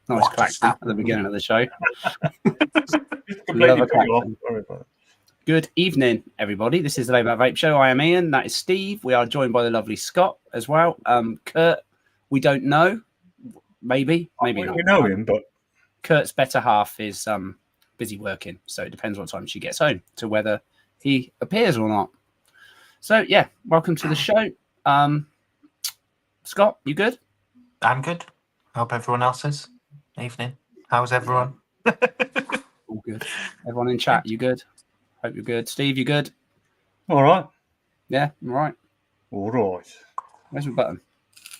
Nice klaxon at the beginning of the show. Completely put you off. Sorry about it. Good evening, everybody. This is the Labour Vape Show. I am Ian. That is Steve. We are joined by the lovely Scott as well. Kurt, we don't know. Maybe not. We know him, but Kurt's better half is busy working, so it depends what time she gets home to whether he appears or not. So yeah, welcome to the show. Scott, you good? I'm good. Hope everyone else is. Evening. How's everyone? All good. Everyone in chat, you good? Hope you're good. Steve, you good? all right. Yeah, all right. All right. Where's my button?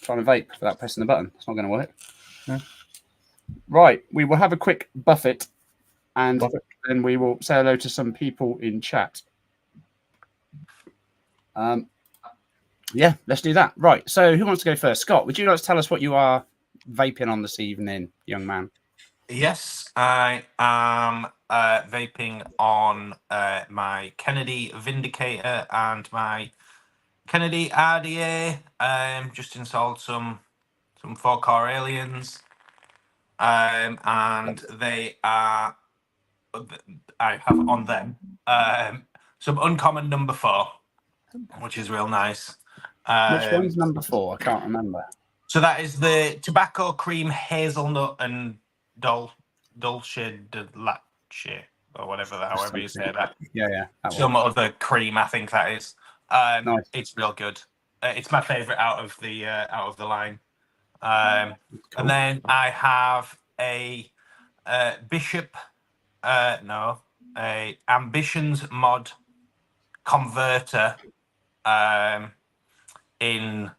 Trying to vape without pressing the button. It's not going to work. No. Right, we will have a quick buffet, and then we will say hello to some people in chat. Yeah, let's do that. Right, so who wants to go first? Scott, would you like to tell us what you are vaping on this evening, young man? Yes, I am vaping on my Kennedy Vindicator and my Kennedy RDA. Just installed some 4-core aliens, and they are. I have on them some uncommon number 4, which is real nice. Which one's number 4? I can't remember. So that is the tobacco cream hazelnut and dulce de leche or whatever, however you say that. Yeah. Some other cream, I think that is. Nice. It's real good. It's my favorite out of the line. Cool. And then I have a Bishop. A Ambitions mod converter in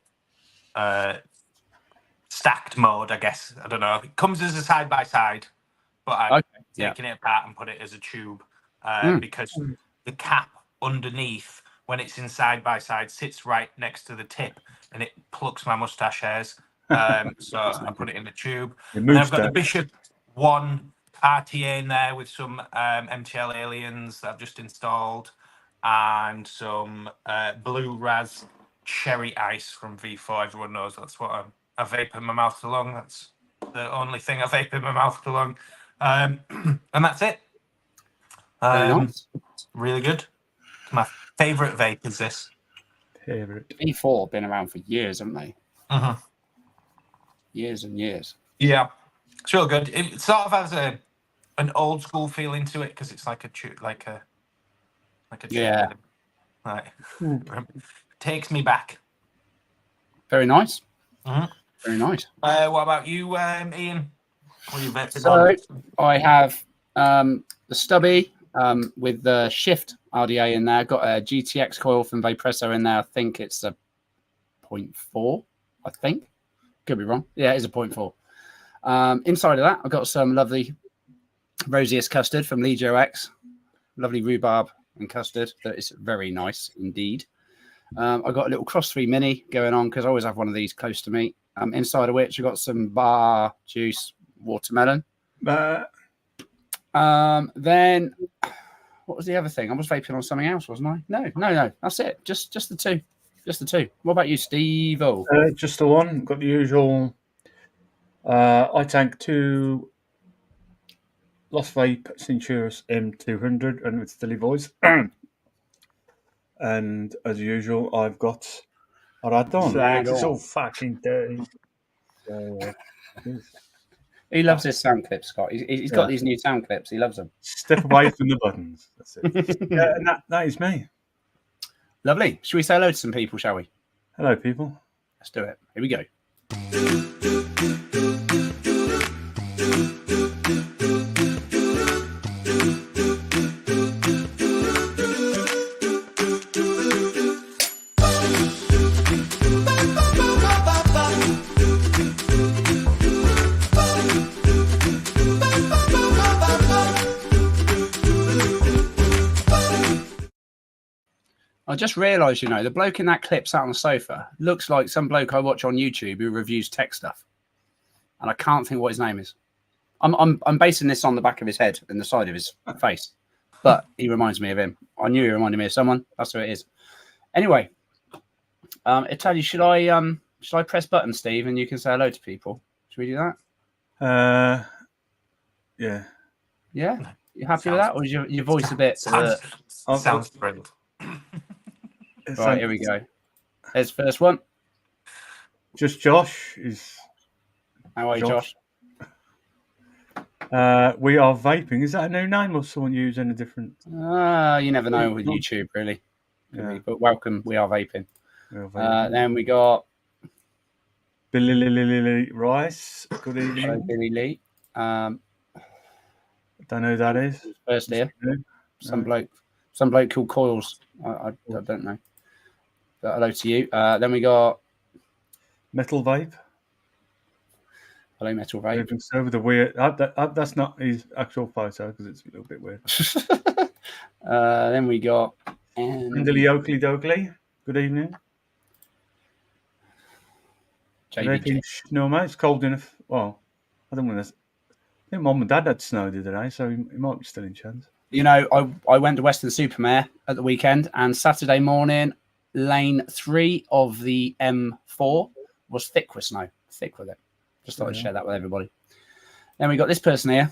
stacked mode, I guess. I don't know. It comes as a side-by-side, but I'm taking it apart and put it as a tube because the cap underneath, when it's in side-by-side, sits right next to the tip and it plucks my mustache hairs. So I put it in the tube. And I've got the Bishop 1 RTA in there with some MTL aliens that I've just installed and some Blue Raz Cherry Ice from V4. Everyone knows that's what I vape in my mouth too long. That's the only thing I vape in my mouth too long. And that's it. Very nice. Really good. My favourite vape is this. Favorite. V4 been around for years, haven't they? Uh-huh. Years and years. Yeah, it's real good. It sort of has an old school feeling to it because it's like a yeah. Like, takes me back. Very nice. Mm-hmm. Very nice. What about you, Ian? What are you vaping on? I have the stubby with the Shift RDA in there. Got a GTX coil from Vapresso in there. I think it's a 0.4. I think. Could be wrong. Yeah, it is a 0.4. Inside of that, I've got some lovely Rosiest custard from Legio X. Lovely rhubarb and custard. That is very nice indeed. I've got a little Cross 3 Mini going on because I always have one of these close to me. Inside of which I've got some bar juice watermelon. Then what was the other thing? I was vaping on something else, wasn't I? No. That's it. Just the two. Just the two. What about you, Steve? Just the one. Got the usual iTank 2 Lost Vape Centurus M200 and with Deley voice. And as usual, I've got a Radon. It's all fucking dirty. He loves his sound clips, Scott. He's got these new sound clips. He loves them. Step away from the buttons. That's it. And that is me. Lovely. Should we say hello to some people, shall we? Hello, people. Let's do it. Here we go. I just realised, the bloke in that clip sat on the sofa looks like some bloke I watch on YouTube who reviews tech stuff, and I can't think what his name is. I'm basing this on the back of his head and the side of his face, but he reminds me of him. I knew he reminded me of someone. That's who it is. Anyway, I tell you, should I press button, Steve, and you can say hello to people? Should we do that? Yeah. Yeah, you happy with that, or is your voice a bit? Sounds brilliant. Right, here we go. There's the first one. Just Josh is. How are you, Josh? We are vaping. Is that a new name or someone using a different? You never know with YouTube, really. Yeah. But welcome, we are vaping. Then we got Billy Rice. Good evening. Hello, Billy Lee. Don't know who that is. First here. Some bloke called Coils. I don't know. But hello to you. Then we got Metal Vape. Hello, Metal Vape. Over the weird. That's not his actual photo because it's a little bit weird. Then we got Andy Oakley Doakley. Good evening. JVG. No, mate, it's cold enough. Well, I don't want to. I think Mum and Dad had snow the other day, so he might be still in chance. You know, I went to Western-super-Mare at the weekend, and Saturday morning, lane 3 of the M4 was thick with snow. Thick with it. Just thought I'd share that with everybody. Then we got this person here.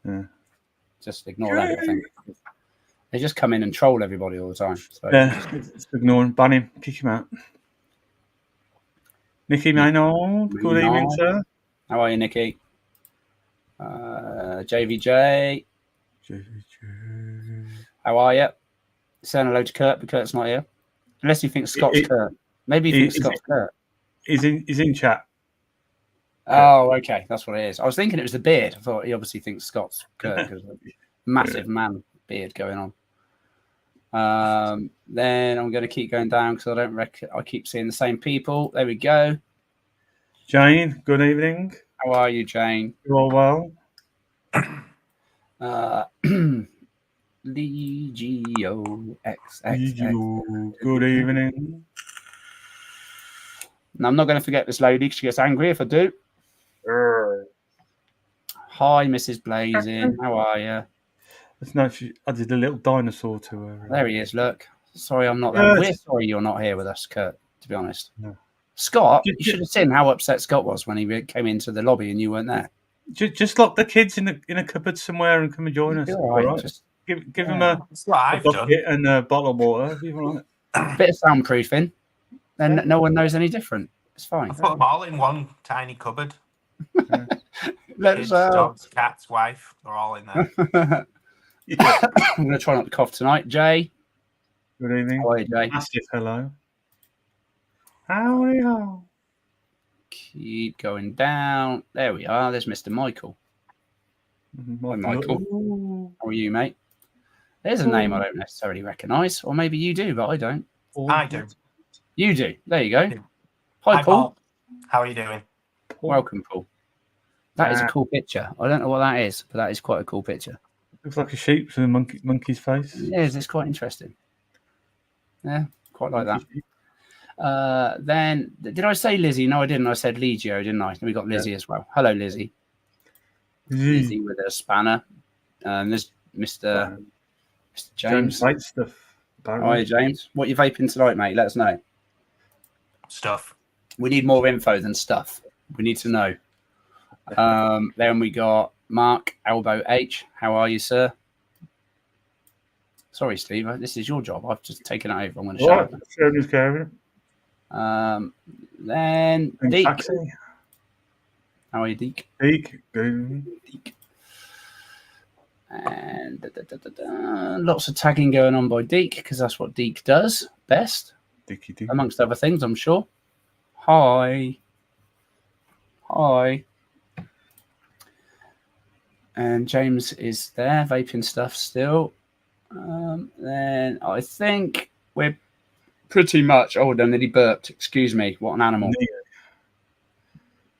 Yeah. Just ignore that, I think. They just come in and troll everybody all the time. So. Yeah, just ignore him, ban him, kick him out. Nicky Maynard, good evening, sir. How are you, Nicky? JVJ. How are you? Saying hello to Kurt, but Kurt's not here. Unless you think Scott's Kurt. Maybe you think Scott's Kurt. He's in chat. Oh, okay. That's what it is. I was thinking it was the beard. I thought he obviously thinks Scott's Kurt because of massive man beard going on. Then I'm going to keep going down because I keep seeing the same people. There we go. Jane, good evening. How are you, Jane? You all well? Legio X. Good evening. Now, I'm not going to forget this lady because she gets angry if I do. Hi, Mrs. Blazing. How are you? I did a little dinosaur to her. There he is. Look. Sorry, I'm not there. We're sorry you're not here with us, Kurt, to be honest. No. Scott, you should have seen how upset Scott was when he came into the lobby and you weren't there. Just lock the kids in a cupboard somewhere and come and join us. All right. Just give them a bucket and a bottle of water. Bit of soundproofing. Then no one knows any different. It's fine. Put them all in one tiny cupboard. Kids, dogs, cats, wife, they're all in there. I'm going to try not to cough tonight. Jay. Good evening. How are you, Jay? Massive hello. How are you? Keep going down. There we are. There's Mr. Michael. Hi, Michael. Ooh. How are you, mate? There's a name I don't necessarily recognise. Or maybe you do, but I don't. I do. You do. There you go. Hi, Paul. How are you doing? Welcome, Paul. That is a cool picture. I don't know what that is, but that is quite a cool picture. Looks like a sheep with a monkey's face. It is. It's quite interesting. Yeah, quite like that. Then, did I say Lizzie? No, I didn't. I said Legio, didn't I? We got Lizzie as well. Hello, Lizzie. Lizzie with a spanner. There's Mr. James. Light stuff. Hi, James. What are you vaping tonight, mate? Let us know. Stuff. We need more info than stuff. We need to know. Then we got Mark Elbow H. How are you, sir? Sorry, Steve. This is your job. I've just taken it over. I'm going to shout. Then Deek. How are you, Deek? Deek. Deek. And lots of tagging going on by Deek because that's what Deek does best. Deeky. Amongst other things, I'm sure. Hi. And James is there, vaping stuff still. Then I think we're pretty much... Oh, then he burped. Excuse me. What an animal.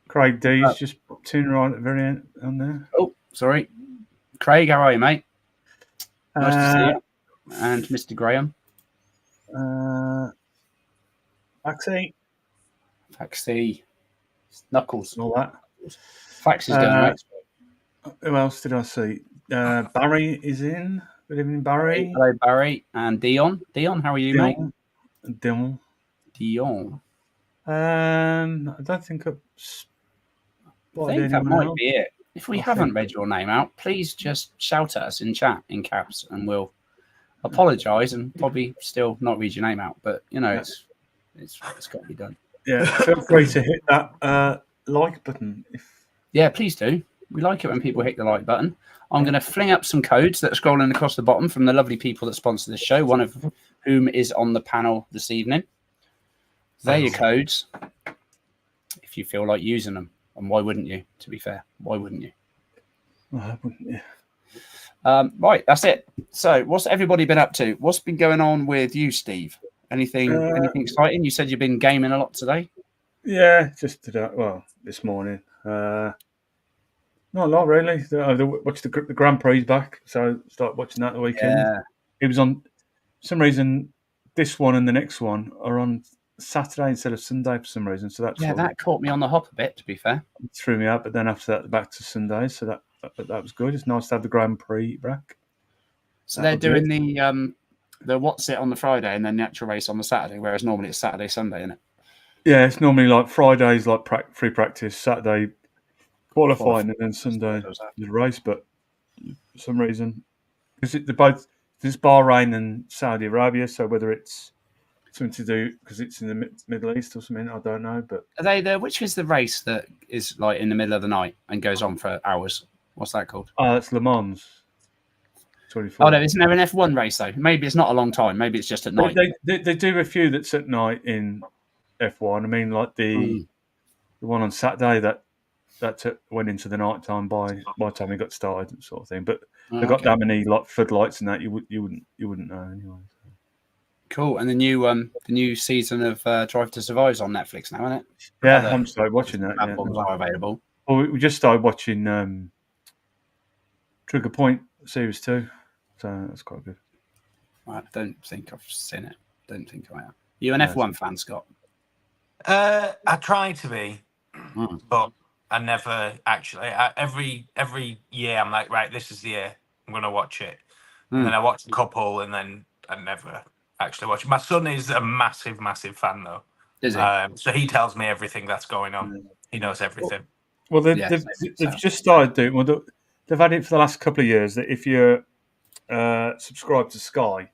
Craig D's just popped in right at the very end on there. Oh, sorry. Craig, how are you, mate? Nice to see you. And Mr. Graham. Faxi. Knuckles. All that. Fax is going right. Who else did I see? Barry is in. Good evening, Barry. Hello, Barry. And Dion. Dion, how are you, mate? Dion. I don't think I think that might be it. If we haven't read your name out, please just shout at us in chat in caps, and we'll apologise and probably still not read your name out. But it's got to be done. Yeah, feel free to hit that like button. Yeah, please do. We like it when people hit the like button. I'm going to fling up some codes that are scrolling across the bottom from the lovely people that sponsor this show, one of whom is on the panel this evening. They're your codes if you feel like using them. And why wouldn't you, to be fair? Why wouldn't you? Why wouldn't you? Right, that's it. So what's everybody been up to? What's been going on with you, Steve? Anything exciting? You said you've been gaming a lot today. Yeah, just today. Well, this morning. Not a lot, really. I watched the Grand Prix back, so I started watching that the weekend. Yeah. It was on, for some reason, this one and the next one are on Saturday instead of Sunday for some reason. So that caught me on the hop a bit, to be fair. It threw me out, but then after that, back to Sunday. So that was good. It's nice to have the Grand Prix back. So they're doing the what's it on the Friday and then the actual race on the Saturday, whereas normally it's Saturday, Sunday, isn't it? Yeah, it's normally like Fridays, like free practice, Saturday qualifying, and then Sunday the race. But for some reason, because there's Bahrain and Saudi Arabia, so whether it's something to do because it's in the Middle East or something, I don't know. But are they there? Which is the race that is like in the middle of the night and goes on for hours? What's that called? That's Le Mans. 24. Oh no, isn't there an F1 race though? Maybe it's not a long time. Maybe it's just at night. They do a few that's at night in F1. I mean, like the one on Saturday that went into the night time by the time we got started, sort of thing. But they got that many like floodlights and that you wouldn't know anyway. So. Cool. And the new season of Drive to Survive is on Netflix now, isn't it? Yeah, I haven't started watching that. Platforms are available. Well, we just started watching Trigger Point Series 2, so that's quite good. I don't think I've seen it. Don't think I have. You an F1 fan, Scott? I try to be, but I never actually. Every year I'm like, right, this is the year I'm going to watch it. And then I watch a couple, and then I never actually watch it. My son is a massive, massive fan, though. Is he? So he tells me everything that's going on. He knows everything. Well, they've just started doing. Well, they've had it for the last couple of years. That if you're subscribed to Sky,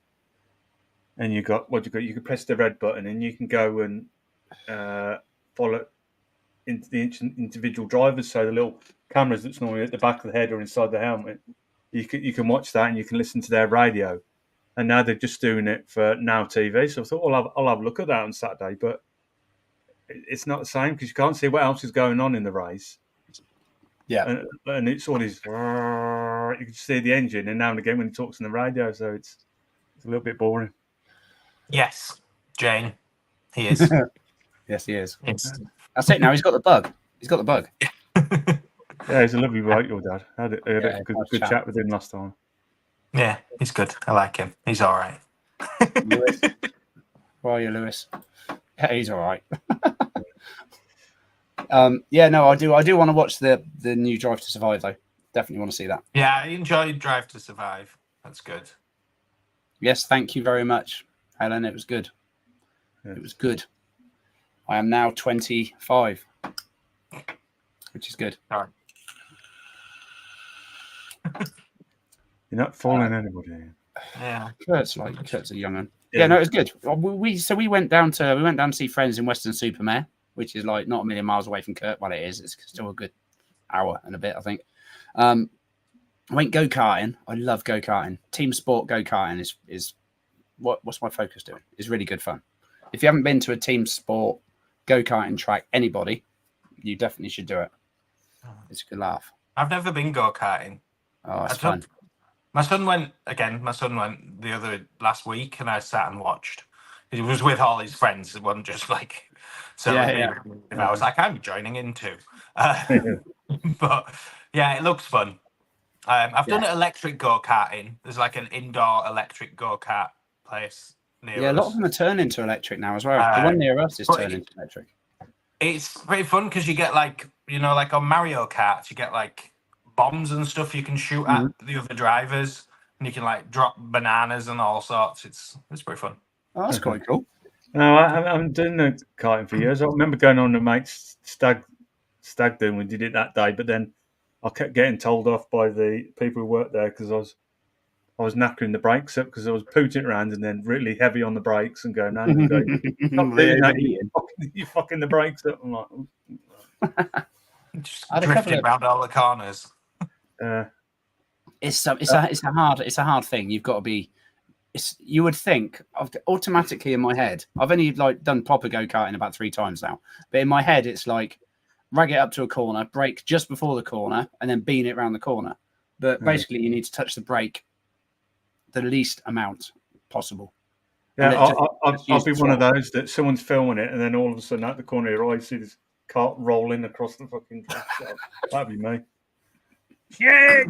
and you can press the red button, and you can go and follow into the individual drivers. So the little cameras that's normally at the back of the head or inside the helmet, you can watch that and you can listen to their radio. And now they're just doing it for Now TV. So I thought, well, I'll have a look at that on Saturday, but it's not the same because you can't see what else is going on in the race. Yeah, and it's all these. You can see the engine, and now and again when he talks on the radio, so it's a little bit boring. Yes, Jane, he is. Yes, he is. Yes. That's it. Now he's got the bug. Yeah, he's a lovely bloke, your dad. I had a good chat with him last time. Yeah, he's good. I like him. He's all right. Lewis. Where are you, Lewis? Yeah, he's all right. I do want to watch the new Drive to Survive, though. Definitely want to see that. Yeah, I enjoyed Drive to Survive. That's good. Yes, thank you very much, Helen. It was good. Yeah. It was good. I am now 25, which is good. All right. You're not fooling anybody. Yeah, Kurt's a young one. Yeah, no, it was good. We went down to see friends in Weston-super-Mare, which is like not a million miles away from Kurt. Well, it is. It's still a good hour and a bit, I think. I went go-karting. I love go-karting. Team sport go-karting is what's my focus doing? It's really good fun. If you haven't been to a team sport go-karting track, anybody, you definitely should do it. It's a good laugh. I've never been go-karting. Oh, it's fun. My son went the last week, and I sat and watched. He was with all his friends. It wasn't just like I was like, I'm joining in too. But yeah, it looks fun. I've done electric go-karting. There's like an indoor electric go-kart place near us. Yeah, a lot of them are turning to electric now as well. The one near us is turning to electric. It's pretty fun because you get like on Mario Kart, you get like bombs and stuff you can shoot at the other drivers, and you can like drop bananas and all sorts. It's pretty fun. Oh, that's quite cool. No, I haven't done the karting for years. I remember going on a mate's stag stag do, and we did it that day. But then I kept getting told off by the people who worked there because I was knackering the brakes up because I was pooting around and then really heavy on the brakes and going, "No, stop doing that! You're fucking the brakes up." I'm like, just drifting around all the corners. It's a hard thing. You've got to be. You would think automatically in my head. I've only done proper go-karting about 3 times now, but in my head it's like rag it up to a corner, brake just before the corner, and then bean it around the corner. But basically, you need to touch the brake the least amount possible. Yeah, I'll be one of those that someone's filming it, and then all of a sudden at the corner of your eye, you see this cart rolling across the fucking track. That'd be me. Yeah,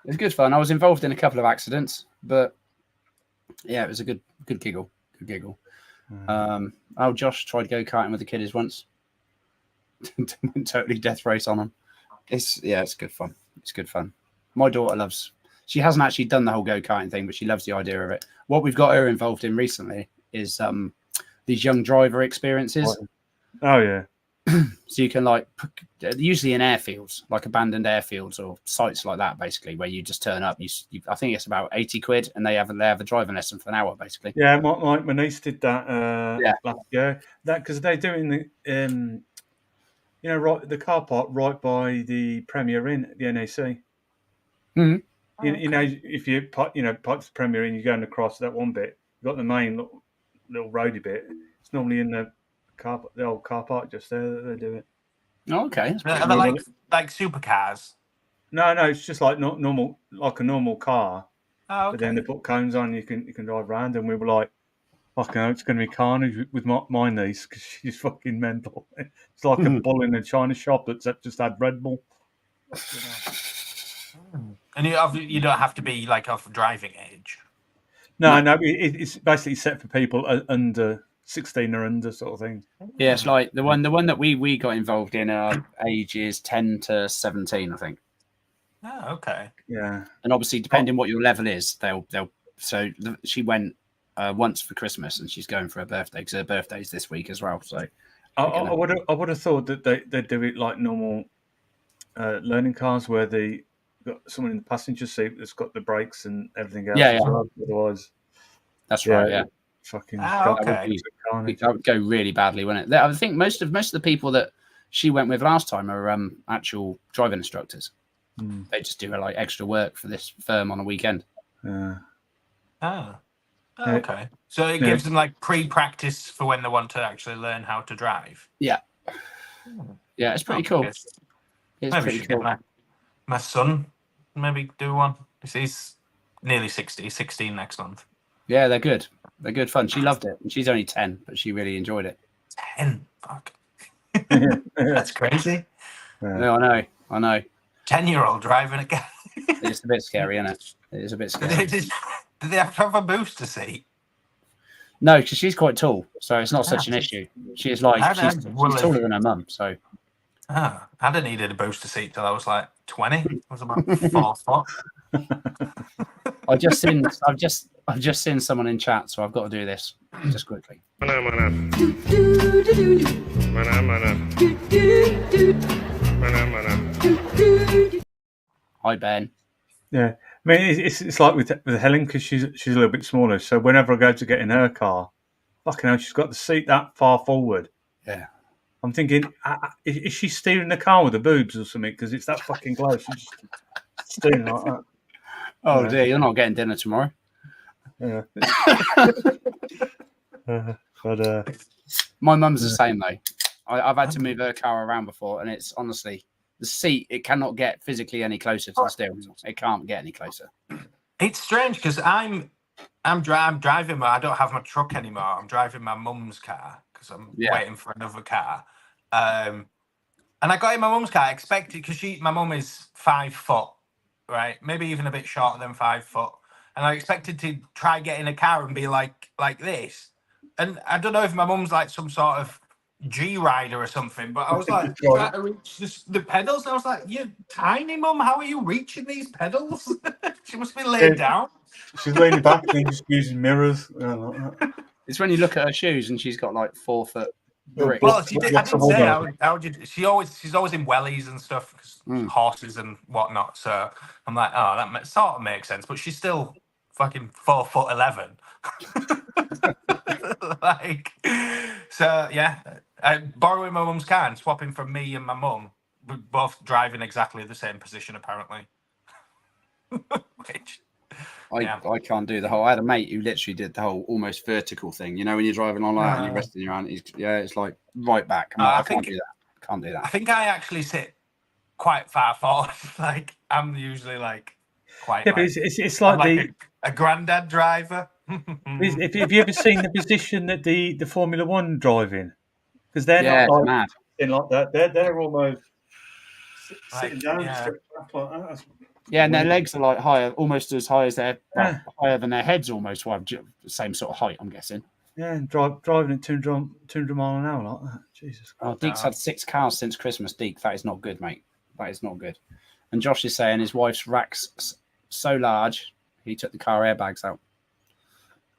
it's good fun. I was involved in a couple of accidents, but yeah, it was a good giggle. Good giggle. Josh tried go-karting with the kiddies once. Totally death race on them. It's good fun. It's good fun. My daughter she hasn't actually done the whole go-karting thing, but she loves the idea of it. What we've got her involved in recently is these young driver experiences. Oh yeah. So you can usually in airfields, like abandoned airfields or sites like that, basically, where you just turn up. I think it's about 80 quid, and they have a driving lesson for an hour, basically. Yeah, my niece did that last year. That because they do it in the right the car park right by the Premier Inn at the NAC. Mm-hmm. You know, if you park the Premier Inn, you're going across that one bit. You've got the main little roady bit. It's normally in the old car park just there that they do it. Oh, okay. Are they like supercars? No, it's just like normal, like a normal car. Oh, okay. But then they put cones on. You can drive around, and we were like, "Fucking hell, it's going to be carnage with my niece because she's fucking mental." It's like a bull in a China shop that's just had Red Bull. And you don't have to be of driving age. No, it's basically set for people under 16 or under sort of thing. Yeah, it's like the one that we got involved in are ages 10 to 17, I think. Oh, okay. Yeah. And obviously, depending what your level is, they'll. So she went once for Christmas, and she's going for her birthday because her birthday's this week as well. So I would have thought that they do it like normal learning cars where they got someone in the passenger seat that's got the brakes and everything else. Yeah. Well. Otherwise, that's right. Yeah. Fucking. Okay. That would go really badly, wouldn't it? I think most of the people that she went with last time are actual driving instructors. They just do extra work for this firm on a weekend. Okay. So it gives them pre-practice for when they want to actually learn how to drive. Yeah. Yeah, it's pretty cool. Maybe get my son maybe do one. He's nearly 60, 16 next month. Yeah, they're good. They're good fun. She loved it. She's only 10, but she really enjoyed it. 10? Fuck. That's crazy. No, I know. 10-year-old driving a car. It's a bit scary, isn't it? It is a bit scary. Did they have to have a booster seat? No, because she's quite tall, so it's not such an issue. She's she's taller than her mum, so. I hadn't needed a booster seat till I was 20. I was about 4 foot. I've just seen someone in chat, so I've got to do this just quickly. Hi, Ben. Yeah, I mean it's like with Helen because she's a little bit smaller. So whenever I go to get in her car, fucking hell, she's got the seat that far forward. Yeah. I'm thinking, is she steering the car with the boobs or something? Because it's that fucking close. She's just steering like that. Oh dear, you're not getting dinner tomorrow. Yeah. My mum's the same though. I've had to move her car around before, and it's honestly the seat. It cannot get physically any closer to the steering wheel. It can't get any closer. It's strange because I'm driving. I don't have my truck anymore. I'm driving my mum's car because I'm waiting for another car. And I got in my mum's car. I expected because my mum is 5 foot, right? Maybe even a bit shorter than 5 foot. And I expected to try get in a car and be like this. And I don't know if my mum's some sort of G rider or something, but I was trying to reach the pedals. And I was like, "You're tiny, mum. How are you reaching these pedals?" She must be laying down. She's leaning back and just using mirrors. It's when you look at her shoes and she's got 4 foot brick. Well, I didn't say how did she's always in wellies and stuff, cause horses and whatnot. So I'm like, oh, that sort of makes sense. But she's still fucking 4'11". Like, so yeah, borrowing my mum's car and swapping from me and my mum. We're both driving exactly the same position, apparently. Which, I can't do the whole. I had a mate who literally did the whole almost vertical thing. You know, when you're driving on like that and you're resting your hand, it's like right back. I can't do that. Can't do that. I think I actually sit quite far forward. Like I'm usually like quite. Yeah, but it's like a granddad driver. Have you ever seen the position that the Formula One drive in? Because they're not like mad. In like that. They're almost sitting down, straight back like that. Yeah, and their legs are like higher, almost as high as higher than their heads, almost. Well, same sort of height, I'm guessing. Yeah, and driving at 200 mile an hour like that. Jesus. Oh, Deke's had 6 cars since Christmas. Deke, that is not good, mate. That is not good. And Josh is saying his wife's rack's so large, he took the car airbags out.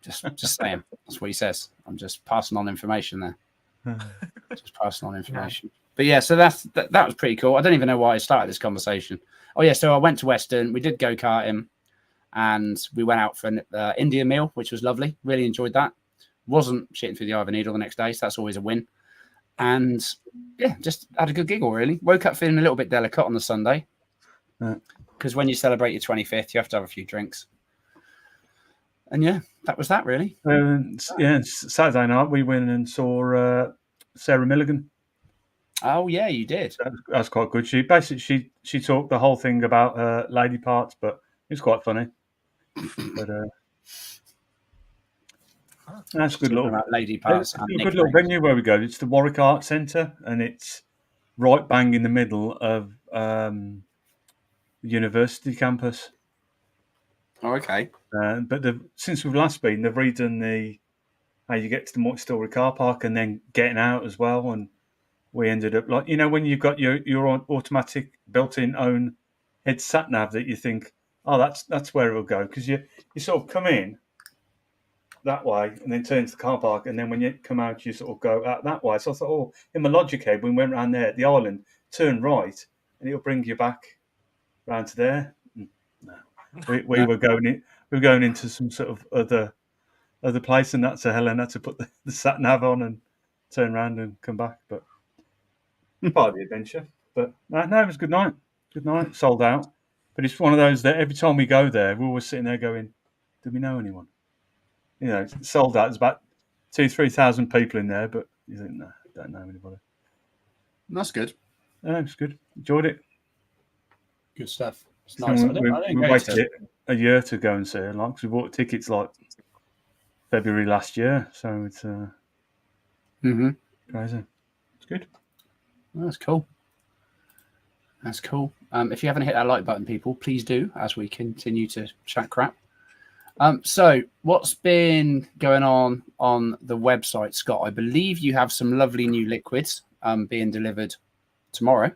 Just saying. That's what he says. I'm just passing on information there. Just passing on information. Yeah. But yeah, so that was pretty cool. I don't even know why I started this conversation. Oh yeah, so I went to Western. We did go-karting, and we went out for an Indian meal, which was lovely. Really enjoyed that. Wasn't shitting through the eye of a needle the next day, so that's always a win. And yeah, just had a good giggle, really. Woke up feeling a little bit delicate on the Sunday, because when you celebrate your 25th, you have to have a few drinks. And yeah, that was that, really. Saturday night we went and saw Sarah Milligan. Oh yeah, you did. That's quite good. She basically she talked the whole thing about her lady parts, but it was quite funny. But that's a good little lady parts. It's a good little venue where we go. It's the Warwick Arts Centre, and it's right bang in the middle of the university campus. Oh, okay. But since we've last been, they've redone how you get to the multi-storey car park and then getting out as well. And we ended up like, when you've got your automatic built-in own head sat nav that you think, oh, that's where it'll go, because you sort of come in that way and then turn to the car park, and then when you come out you sort of go out that way. So I thought, oh, in my logic head, when we went around there at the island, turn right and it'll bring you back round to there. No, we were going into some sort of other place, and that's a Helen had to put the sat nav on and turn around and come back, but part of the adventure. But no, it was a good night. Good night. Sold out. But it's one of those that every time we go there, we're always sitting there going, do we know anyone? It's sold out. There's about 2,000-3,000 people in there, but you think, no, don't know anybody. That's good. No, it's good. Enjoyed it. Good stuff. It's nice. We waited a year to go and see it, because we bought tickets like February last year, so it's crazy. It's good. That's cool. That's cool. If you haven't hit that like button, people, please do, as we continue to chat crap. So what's been going on the website, Scott? I believe you have some lovely new liquids being delivered tomorrow.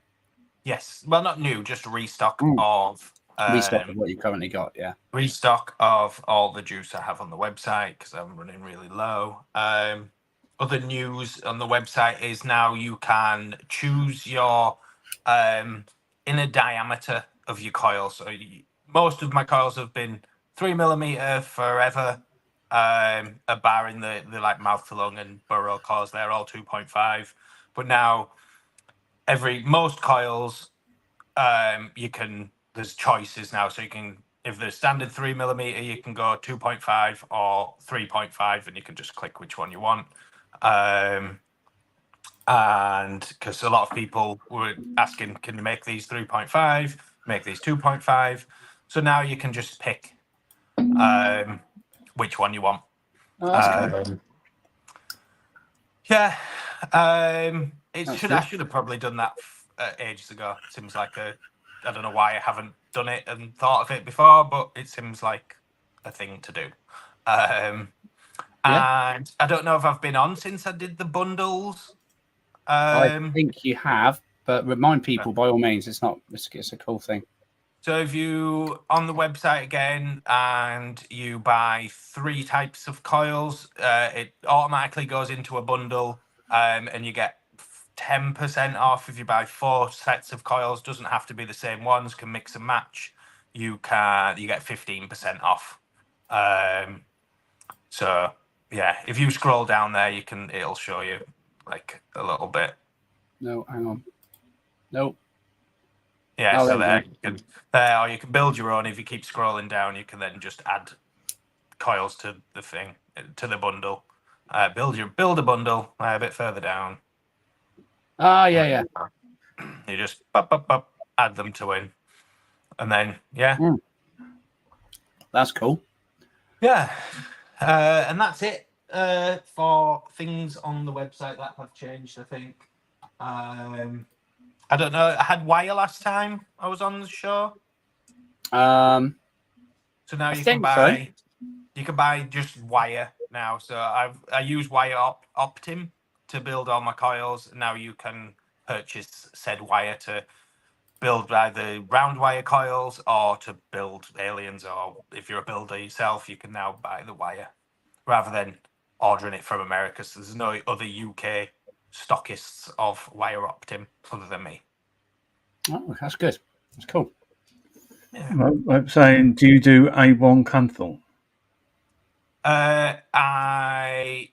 Yes. Well, not new, just restock of what you currently got. Yeah. Restock of all the juice I have on the website, because I'm running really low. Other news on the website is now you can choose your inner diameter of your coil. So most of my coils have been 3mm forever, barring the like mouth to lung and burrow coils. They're all 2.5. But now most coils, there's choices now. So you can, if there's standard 3mm, you can go 2.5 or 3.5, and you can just click which one you want. And because a lot of people were asking, can you make these 3.5, make these 2.5? So now you can just pick which one you want. Oh, that's cool. Yeah. I should have probably done that ages ago. It seems like I don't know why I haven't done it and thought of it before, but it seems like a thing to do. And I don't know if I've been on since I did the bundles. I think you have, but remind people by all means, it's a cool thing. So if you on the website again and you buy 3 types of coils, it automatically goes into a bundle and you get 10% off if you buy 4 sets of coils. Doesn't have to be the same ones. Can mix and match. You get 15% off. So yeah, if you scroll down there, it'll show you like a little bit. No, hang on. Nope. Yeah, so there or you can build your own. If you keep scrolling down, you can then just add coils to the thing, to the bundle. Build a bundle a bit further down. Yeah. You just add them to in, and then that's cool. Yeah, and that's it for things on the website that have changed. I think. I don't know. I had wire last time I was on the show. So now you can buy. So. You can buy just wire now. So I use wire Optim to build all my coils. Now you can purchase said wire to build either round wire coils or to build aliens. Or if you're a builder yourself, you can now buy the wire rather than ordering it from America. So there's no other UK stockists of wire Optim other than me. Oh, that's good. That's cool. Yeah. I'm saying, do you do A1 Canthal? I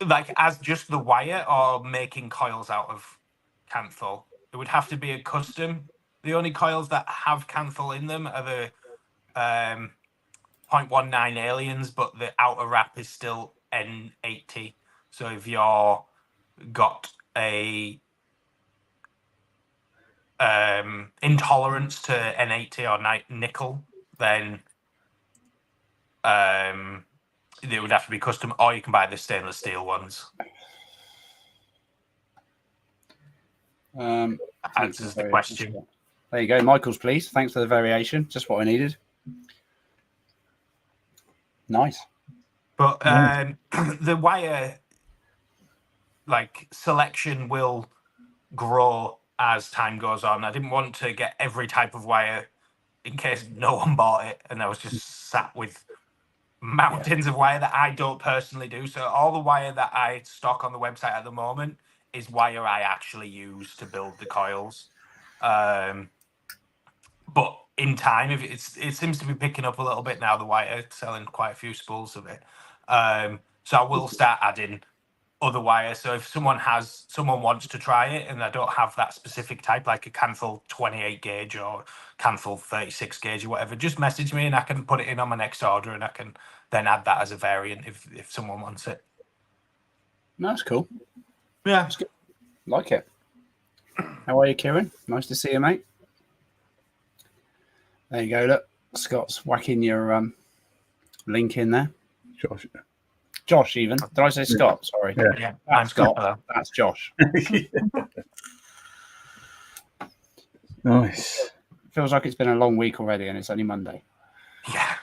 like as just the wire or making coils out of Canthal. It would have to be a custom. The only coils that have Canthal in them are the 0.19 aliens, but the outer wrap is still N80. So if you're got a intolerance to N80 or nickel, then they would have to be custom, or you can buy the stainless steel ones. Answers the question. There you go, Michael's, please. Thanks for the variation. Just what I needed. Nice. But the wire selection will grow as time goes on. I didn't want to get every type of wire in case no one bought it, and I was just sat with mountains of wire that I don't personally do. So all the wire that I stock on the website at the moment is wire I actually use to build the coils. But in time, if it seems to be picking up a little bit now, the wire, selling quite a few spools of it. So I will start adding other wire. So if someone wants to try it and I don't have that specific type, like a Canthal 28 gauge or Canthal 36 gauge or whatever, just message me and I can put it in on my next order and I can then add that as a variant if someone wants it. That's cool. Yeah. That's good. Like it. How are you, Kieran? Nice to see you, mate. There you go. Look, Scott's whacking your link in there. Josh, even. Did I say Scott? Sorry. Yeah. I'm Scott. That's Josh. Nice. Feels like it's been a long week already and it's only Monday. Yeah.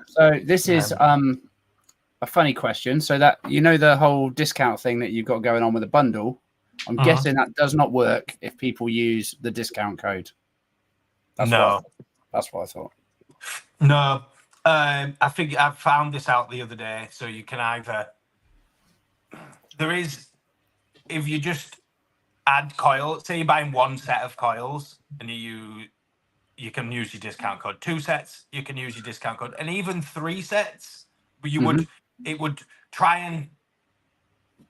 So this is a funny question. So that, the whole discount thing that you've got going on with the bundle, I'm guessing that does not work if people use the discount code. That's what I thought. No. I think I found this out the other day. So you can either if you just add coil, say you're buying one set of coils and you can use your discount code. 2 sets, you can use your discount code, and even 3 sets, but it would try and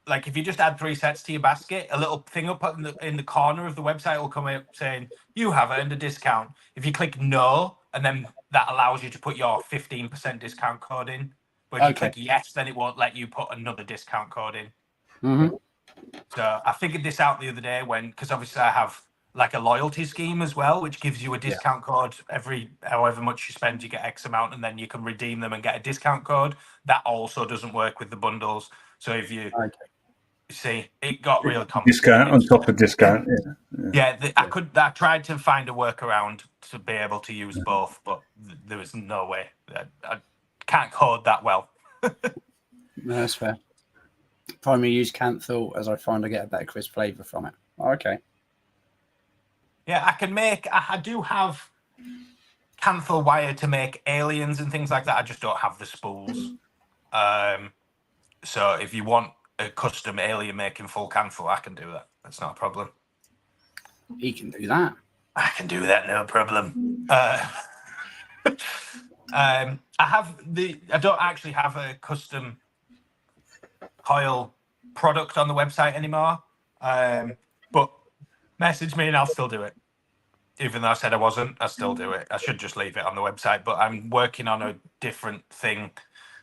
if you just add 3 sets to your basket, a little thing up in the corner of the website will come up saying you have earned a discount. If you click no, and then that allows you to put your 15% discount code in. But if you click yes, then it won't let you put another discount code in. Mm-hmm. So I figured this out the other day because obviously I have a loyalty scheme as well, which gives you a discount code every however much you spend, you get X amount, and then you can redeem them and get a discount code. That also doesn't work with the bundles. So if you see, it got real complicated. Discount on top of discount. I tried to find a workaround to be able to use both, but there was no way. I can't code that well. No, that's fair. Primary use Canthal as I find I get a better crisp flavour from it. Okay. Yeah, I do have Canthal wire to make aliens and things like that. I just don't have the spools. So if you want a custom alien making full cancel, I can do that. That's not a problem. He can do that. I can do that, no problem. I don't actually have a custom coil product on the website anymore. But message me and I'll still do it. Even though I said I wasn't, I still do it. I should just leave it on the website, but I'm working on a different thing,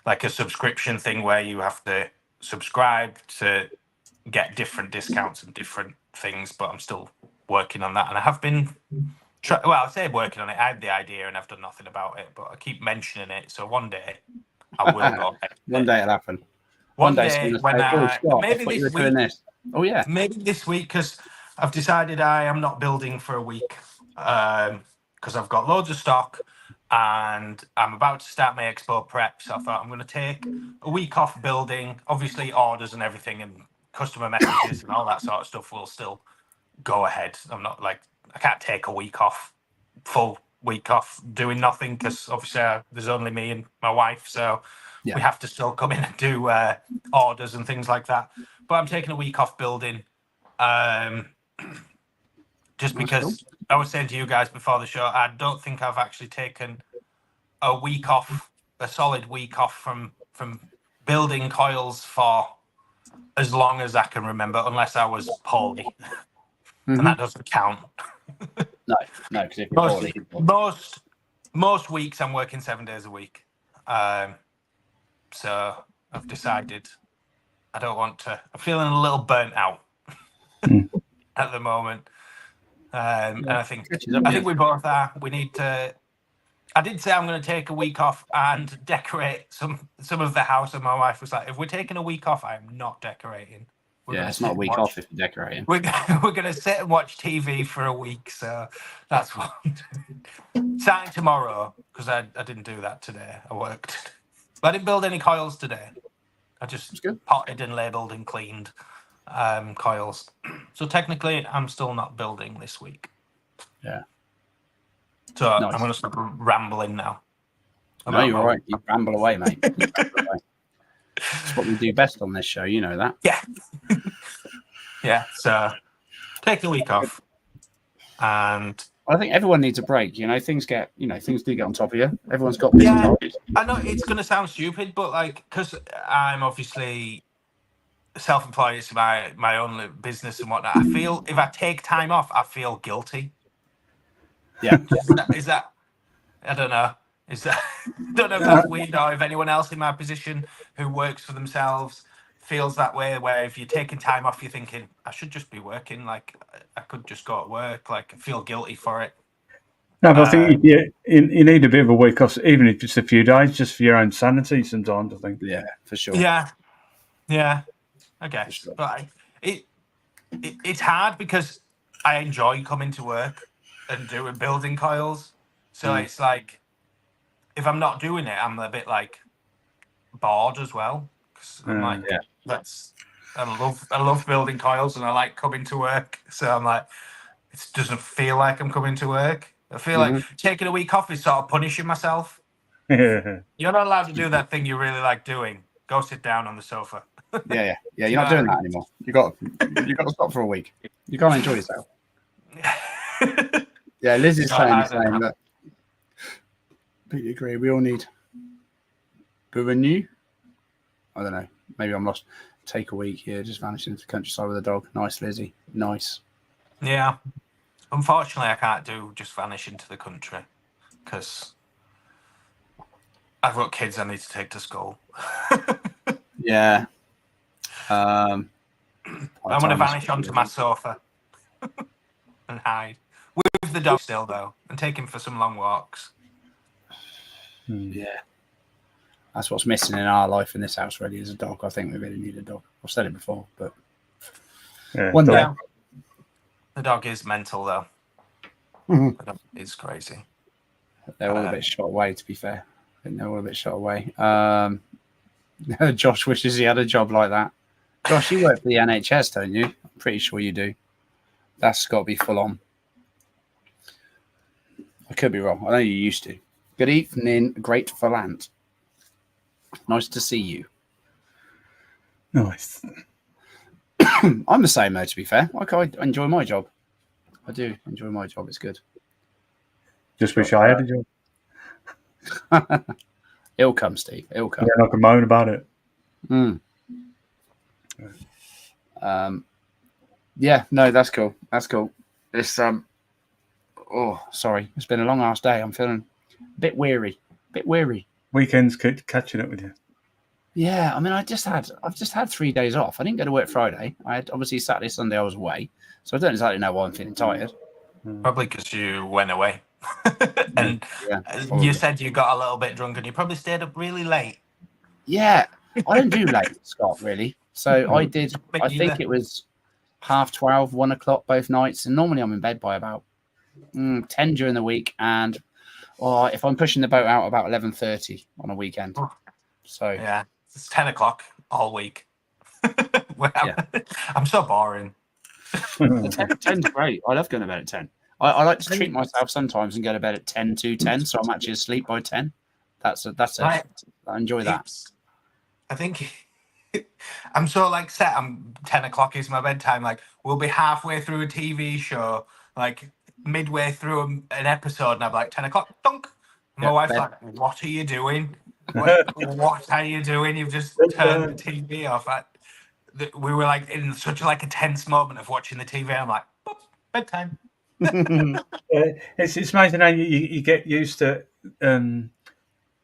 like a subscription thing where you have to subscribe to get different discounts and different things, but I'm still working on that. And I have been, I say working on it. I had the idea and I've done nothing about it, but I keep mentioning it. So one day I will go ahead. One day it'll happen. One day when maybe this week. Oh yeah, maybe this week, because I've decided I am not building for a week because I've got loads of stock and I'm about to start my expo prep. So I thought I'm going to take a week off building. Obviously, orders and everything and customer messages and all that sort of stuff will still go ahead. I'm not like, I can't take a week off, full week off doing nothing, because obviously there's only me and my wife. So we have to still come in and do orders and things like that. But I'm taking a week off building. Just because I was saying to you guys before the show, I don't think I've actually taken a week off, a solid week off from building coils for as long as I can remember, unless I was poorly. And that doesn't count. No, because if you're poorly. Most weeks I'm working 7 days a week. So I've decided I don't want to. I'm feeling a little burnt out at the moment. And I think we both are. We need to. I did say I'm going to take a week off and decorate some of the house, and my wife was like, "If we're taking a week off, I am not decorating." It's not a week off if you're decorating. We're going to sit and watch TV for a week, so that's what I'm doing. Starting tomorrow, because I didn't do that today. I worked. But I didn't build any coils today. I just potted and labelled and cleaned coils. So technically, I'm still not building this week. Yeah. So nice. I'm going to stop rambling now. No, you're all right. You ramble away, mate. That's what we do best on this show. You know that. Yeah. Yeah. So take the week off, and I think everyone needs a break. You know, things do get on top of you. Everyone's got busy lives. I know it's going to sound stupid, but like, because I'm obviously self-employed, it's my own business and whatnot. I feel if I take time off, I feel guilty. Yeah. Is that? I don't know. Don't know if that's weird or if anyone else in my position who works for themselves feels that way, where if you're taking time off, you're thinking, I should just be working. Like, I could just go to work. Like, I feel guilty for it. No, but I think you need a bit of a week off, even if it's a few days, just for your own sanity sometimes, I think. Yeah, for sure. Yeah, I guess. Sure. But it's hard because I enjoy coming to work and doing building coils. So it's like, if I'm not doing it, I'm a bit like bored as well. I'm like, I love building coils and I like coming to work. So I'm like, it doesn't feel like I'm coming to work. I feel like taking a week off is sort of punishing myself. You're not allowed to do that thing you really like doing. Go sit down on the sofa. Yeah. You're not doing that anymore. You got to stop for a week. You got to enjoy yourself. Yeah, Liz is saying the same. But completely agree. We all need new. I don't know. Maybe I'm lost. Take a week here, just vanish into the countryside with a dog. Nice, Lizzie. Nice. Yeah. Unfortunately, I can't do just vanish into the country because I've got kids I need to take to school. Yeah. I'm going to vanish onto my sofa and hide. With the dog still, though, and take him for some long walks. Yeah. That's what's missing in our life in this house, really, is a dog. I think we really need a dog. I've said it before, but one day. The dog is mental, though. The dog is crazy. They're all a bit shot away, to be fair. I think they're all a bit shot away. Josh wishes he had a job like that. Josh, you work for the NHS, don't you? I'm pretty sure you do. That's got to be full on. I could be wrong. I know you used to. Good evening, Great Valant. Nice to see you. Nice. I'm the same though, to be fair. Like, I enjoy my job. I do enjoy my job. It's good. Just wish I had a job. It'll come, Steve. It'll come. Yeah, I can moan about it. Yeah, no, that's cool. That's cool. It's oh, sorry. It's been a long ass day. I'm feeling a bit weary. Weekends catching up with you. Yeah, I mean, I've just had 3 days off. I didn't go to work Friday. I had obviously Saturday, Sunday I was away, so I don't exactly know why I'm feeling tired. Probably because you went away, and you said you got a little bit drunk, and you probably stayed up really late. Yeah, I don't do late, Scott. Really, so I did. I think it was 12:30, 1 o'clock both nights, and normally I'm in bed by about 10 during the week, and if I'm pushing the boat out, about 11:30 on a weekend. So yeah. It's 10 o'clock all week. I'm so boring. 10's great. I love going to bed at 10. I like to treat myself sometimes and go to bed at 10 to 10, so I'm actually asleep by 10. That's I enjoy that. I think I'm so set. I'm 10 o'clock is my bedtime. Like, we'll be halfway through a TV show, like midway through an episode, and I'm like 10 o'clock. Dunk. My wife's like, "What are you doing? What are you doing? You've just turned the TV off." We were in such a tense moment of watching the TV. I'm like, "Boop, bedtime." It's amazing how you get used to going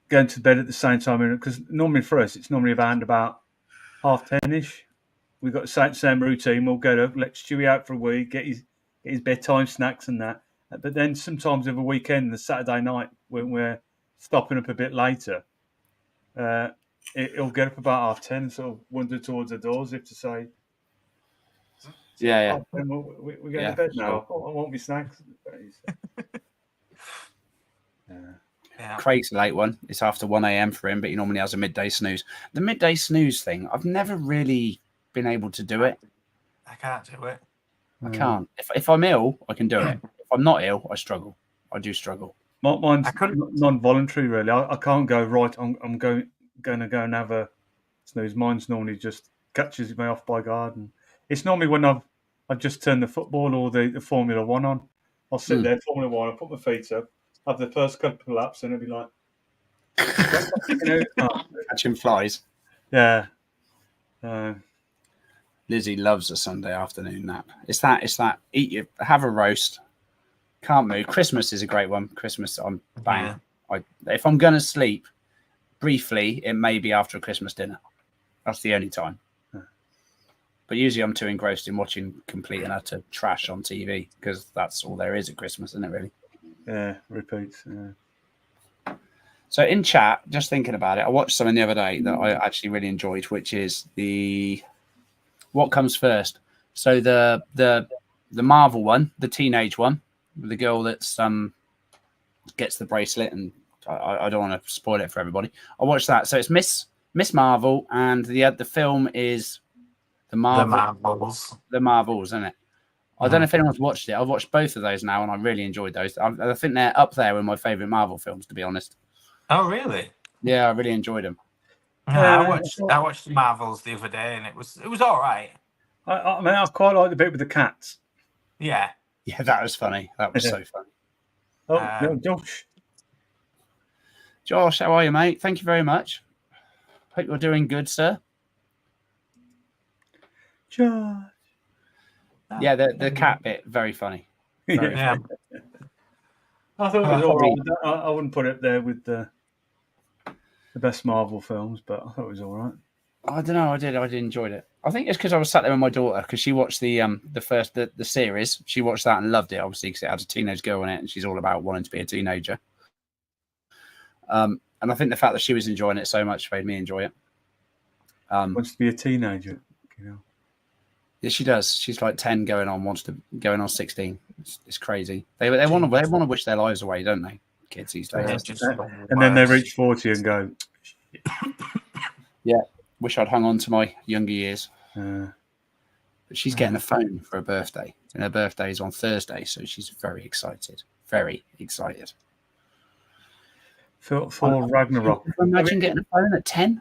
to bed at the same time, because normally for us it's normally around about 10:30ish. We've got the same routine. We'll get up, let Stewie out for a week, get his bedtime snacks and that. But then sometimes over the weekend, the Saturday night, when we're stopping up a bit later, it'll get up about 10:30 and sort of wander towards the doors, if to say, yeah. We're going to bed now. Sure. I won't be snacks. Craig's a late one. It's after 1 a.m. for him, but he normally has a midday snooze. The midday snooze thing, I've never really been able to do it. I can't do it. I can't. If I'm ill, I can do it. If I'm not ill, I struggle. I do struggle. Mine's non-voluntary, really. I can't go, right, I'm going to go and have a snooze. Mine's normally just catches me off by guard. And it's normally when I've just turned the football or the Formula One on. I'll sit there, Formula One, I'll put my feet up, have the first couple of laps, and it'll be like... Catching flies. Yeah. Lizzie loves a Sunday afternoon nap. It's that have a roast, can't move. Christmas is a great one. Christmas, I'm bang. Yeah. If I'm going to sleep briefly, it may be after a Christmas dinner. That's the only time. But usually I'm too engrossed in watching complete and utter trash on TV, because that's all there is at Christmas, isn't it, really? Yeah, repeats. Yeah. So in chat, just thinking about it, I watched something the other day that I actually really enjoyed, which is what comes first. So the Marvel one, the teenage one, the girl that's gets the bracelet, and I don't want to spoil it for everybody. I watched that. So it's Miss Marvel, and the film is The Marvels, isn't it? I don't know if anyone's watched it. I've watched both of those now, and I really enjoyed those. I think they're up there with my favourite Marvel films, to be honest. Oh, really? Yeah, I really enjoyed them. I watched the Marvels the other day, and it was all right. I mean, I quite like the bit with the cats. Yeah. Yeah, that was funny. That was so funny. Oh, Josh. Josh, how are you, mate? Thank you very much. Hope you're doing good, sir. Josh. Yeah, the cat bit, very funny. Very funny. I thought it was all right. I wouldn't put it there with the best Marvel films, but I thought it was all right. I don't know. I did enjoy it. I think it's because I was sat there with my daughter, because she watched the series. She watched that and loved it, obviously, because it had a teenage girl in it, and she's all about wanting to be a teenager. And I think the fact that she was enjoying it so much made me enjoy it. Wants to be a teenager, Yeah, she does. She's like 10, going on 16. It's crazy. They want to wish their lives away, don't they? Kids these days. And then they reach 40 and go. Yeah, wish I'd hung on to my younger years. But she's getting a phone for her birthday, and her birthday is on Thursday, so she's very excited. Very excited. For Ragnarok. Imagine getting a phone at 10.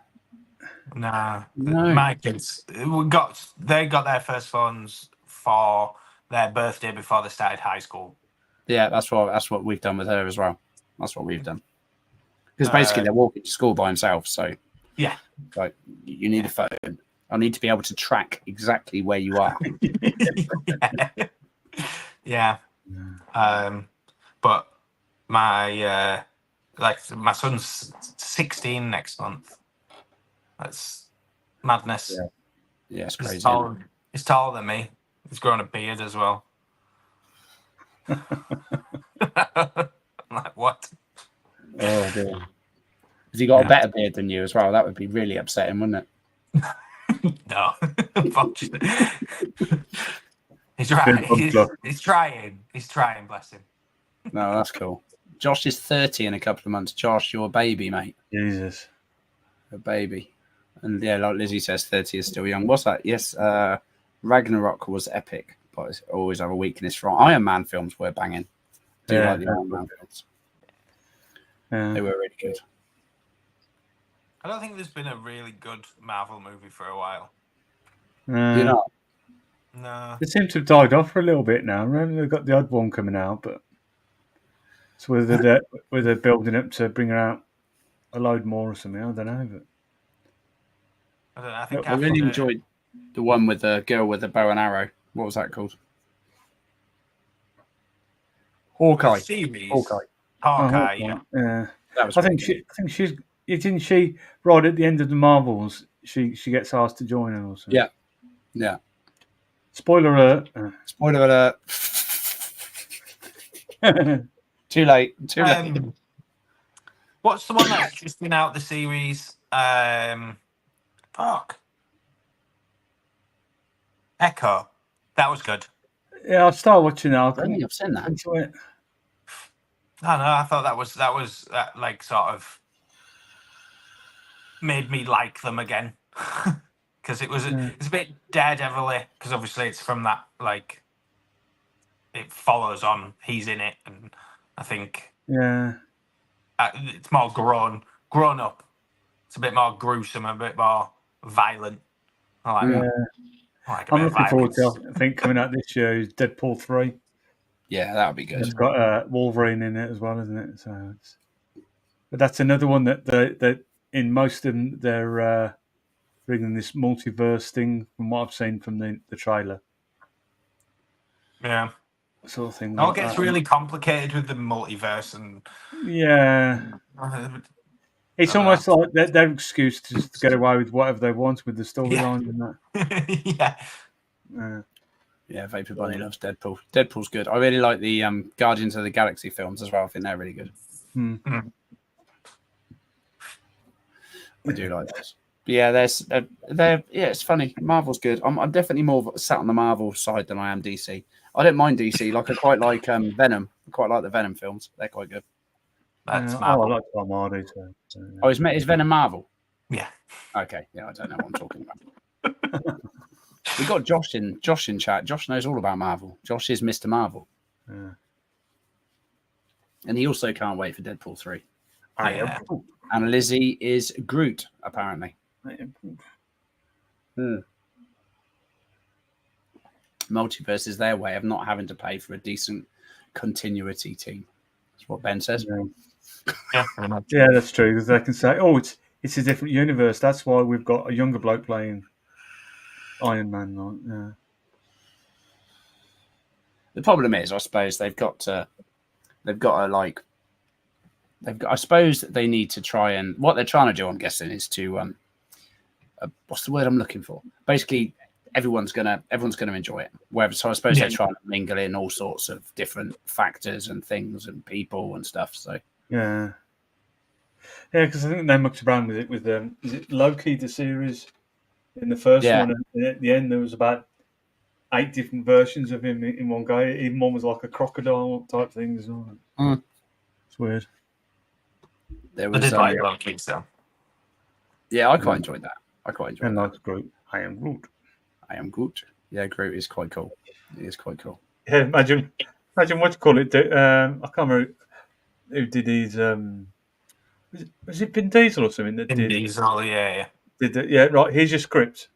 Nah, No. my kids they got their first phones for their birthday before they started high school. Yeah, that's what we've done with her as well. That's what we've done. Because basically they're walking to school by themselves, so yeah, like you need a phone. I need to be able to track exactly where you are. yeah. But my my son's 16 next month. That's madness. Yeah, it's crazy. He's taller than me. He's grown a beard as well. I'm like, what? Oh dear. Has he got a better beard than you as well? That would be really upsetting, wouldn't it? No, unfortunately. He's right. He's trying. He's trying, bless him. No, that's cool. Josh is 30 in a couple of months. Josh, you're a baby, mate. Jesus. A baby. And yeah, like Lizzie says, 30 is still young. What's that? Yes, Ragnarok was epic, but I always have a weakness for Iron Man films were banging. Do you like the Iron Man films? Yeah. They were really good. I don't think there's been a really good Marvel movie for a while. You know? No. They seem to have died off for a little bit now. Remember, they've got the odd one coming out, but it's whether they're building up to bring out a load more or something. I don't know. But I think I really enjoyed the one with the girl with the bow and arrow. What was that called? Hawkeye. Hawkeye, yeah. I think she's. Didn't she right at the end of the Marvels? She gets asked to join her or something. Yeah. Spoiler alert. Spoiler alert. Too late. What's the one that's just been out the series? Echo. That was good. Yeah, I'll start watching now. I don't think I've seen that. No, I thought that was like sort of made me like them again because it's a bit Daredevil-y because obviously it's from that like it follows on. He's in it, and I think it's more grown up. It's a bit more gruesome, a bit more violent. I'm looking forward to it. I think coming out this year is Deadpool 3. Yeah, that would be good. It's got Wolverine in it as well, isn't it? So, but that's another one that in most of them they're bringing this multiverse thing. From what I've seen from the trailer, sort of thing. It all gets really complicated with the multiverse, and it's almost like their excuse to just get away with whatever they want with the storyline and that. Yeah, Vapor Bunny loves Deadpool. Deadpool's good. I really like the Guardians of the Galaxy films as well. I think they're really good. I do like those. But yeah, it's funny. Marvel's good. I'm definitely more sat on the Marvel side than I am DC. I don't mind DC. Like I quite like Venom. I quite like the Venom films. They're quite good. That's Marvel. I like Tom Hardy too. So, Oh, is Venom Marvel? Yeah. Okay. Yeah, I don't know what I'm talking about. We got Josh in chat. Josh knows all about Marvel. Josh is Mr. Marvel. Yeah. And he also can't wait for Deadpool 3. I am Groot. And Lizzie is Groot, apparently. I am Groot. Multiverse is their way of not having to pay for a decent continuity team. That's what Ben says. Yeah, that's true. Because they can say, "Oh, it's a different universe. That's why we've got a younger bloke playing Iron Man." Yeah. The problem is, I suppose they've got to I suppose they need to try and what they're trying to do. I'm guessing is to what's the word I'm looking for? Basically, everyone's gonna enjoy it. So I suppose they're trying to mingle in all sorts of different factors and things and people and stuff. So yeah, because I think they mucked around with it. With is it Loki the series? In the first one, and at the end, there was about 8 different versions of him in one guy. Even one was like a crocodile type thing as well. It's weird. There was Loki, so. Yeah, I quite enjoyed that. And like Groot. I am Groot. I am Groot. Yeah, Groot is quite cool. He is quite cool. Yeah, imagine what you call it. I can't remember who did his. Was it Vin Diesel or something? Vin Diesel, yeah. Yeah, right. Here's your script.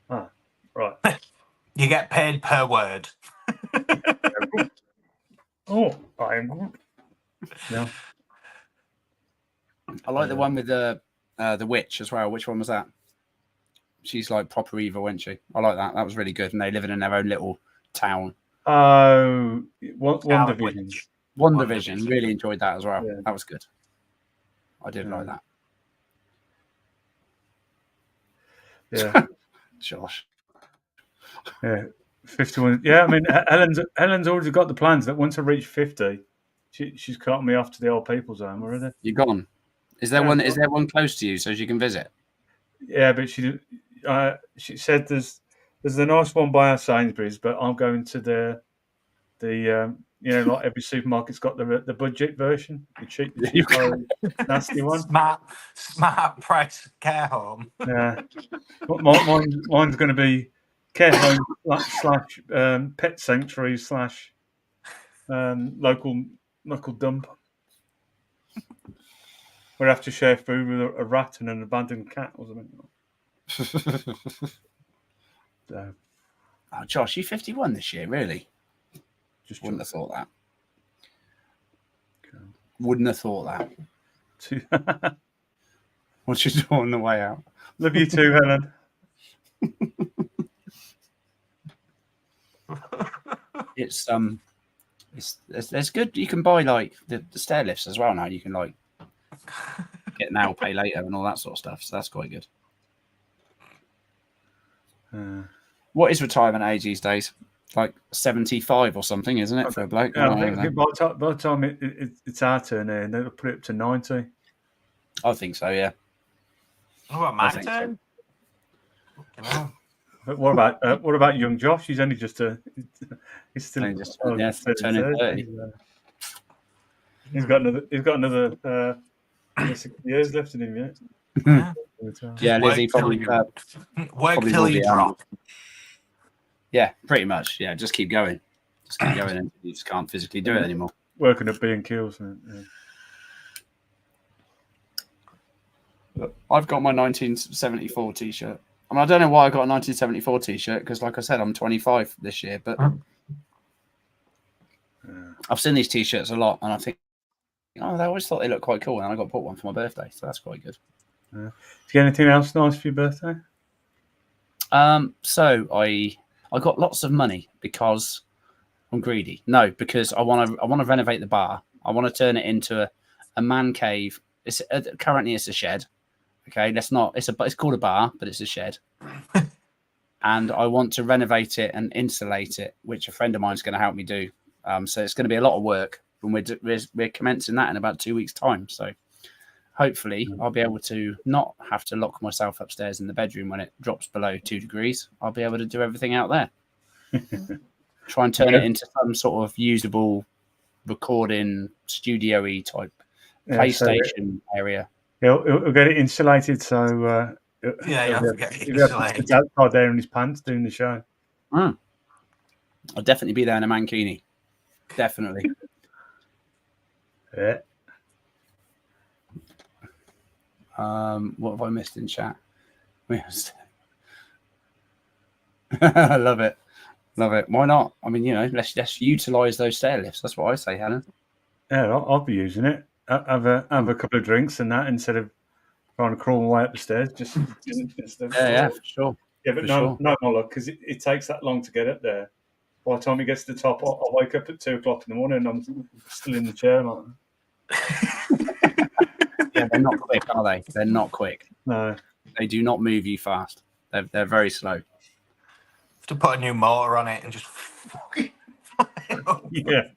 Ah, right. You get paid per word. Oh, I'm good. No. I like the one with the witch as well. Which one was that? She's like proper evil, isn't she? I like that. That was really good. And they living in their own little town. Oh, One Division. One Division. Really enjoyed that as well. Yeah. That was good. I did like that. Yeah. Josh. Yeah. 51. Yeah, I mean, Helen's already got the plans that once I reach 50, she's cut me off to the old people's home already. You're gone. Is there one? Is there one close to you so she can visit? Yeah, but she said there's a nice one by our Sainsbury's, but I'm going to the like every supermarket's got the budget version, the cheap nasty one. Smart price care home. Yeah, mine's going to be care home / pet sanctuary / local dump. We'd have to share food with a rat and an abandoned cat or something. So. Oh, Josh, you 51 this year, really? Just wouldn't have thought that. Okay. Wouldn't have thought that. What you doing on the way out? Love you too, Helen. It's good. You can buy like the stair lifts as well now. You can like get now, pay later, and all that sort of stuff. So that's quite good. What is retirement age these days? Like 75 or something, isn't it, for a bloke? Yeah, I think by the time it's our turn here, they'll put it up to 90. I think so, yeah. What about my turn? So. But what about young Josh? He's only just he's still turning 30. He's got another 6 years left in him yet. Yeah, Lizzie probably work till you drop. Yeah, pretty much. Yeah, just keep going. Just keep going, and you just can't physically do it anymore. Working at B&Q's. Yeah. I've got my 1974 T-shirt. I mean, I don't know why I got a 1974 T-shirt because, like I said, I'm 25 this year. But I've seen these T-shirts a lot, and I think, I always thought they looked quite cool, and I got bought one for my birthday, so that's quite good. Did you get anything else nice for your birthday? So I got lots of money because I'm greedy. No, because I want to renovate the bar. I want to turn it into a man cave. It's currently it's a shed. Okay, it's called a bar, but it's a shed. And I want to renovate it and insulate it, which a friend of mine is going to help me do. So it's going to be a lot of work, and we're commencing that in about 2 weeks' time. So hopefully I'll be able to not have to lock myself upstairs in the bedroom when it drops below 2 degrees. I'll be able to do everything out there. Try and turn it into some sort of usable recording studio-y type PlayStation area. He'll get it insulated, so you have to get it insulated. Outside there in his pants doing the show. I'll definitely be there in a mankini. Definitely. Yeah. What have I missed in chat? I love it. Why not? I mean, let's utilize those stair lifts. That's what I say, Helen. Yeah, I'll be using it. Have a couple of drinks and that instead of trying to crawl my way up the stairs. Just yeah, for sure. Yeah, but no more luck because it takes that long to get up there. By the time it gets to the top, I'll wake up at 2 o'clock in the morning and I'm still in the chair. Yeah, they're not quick, are they? They're not quick. No, they do not move you fast. They're very slow. Have to put a new motor on it and just yeah.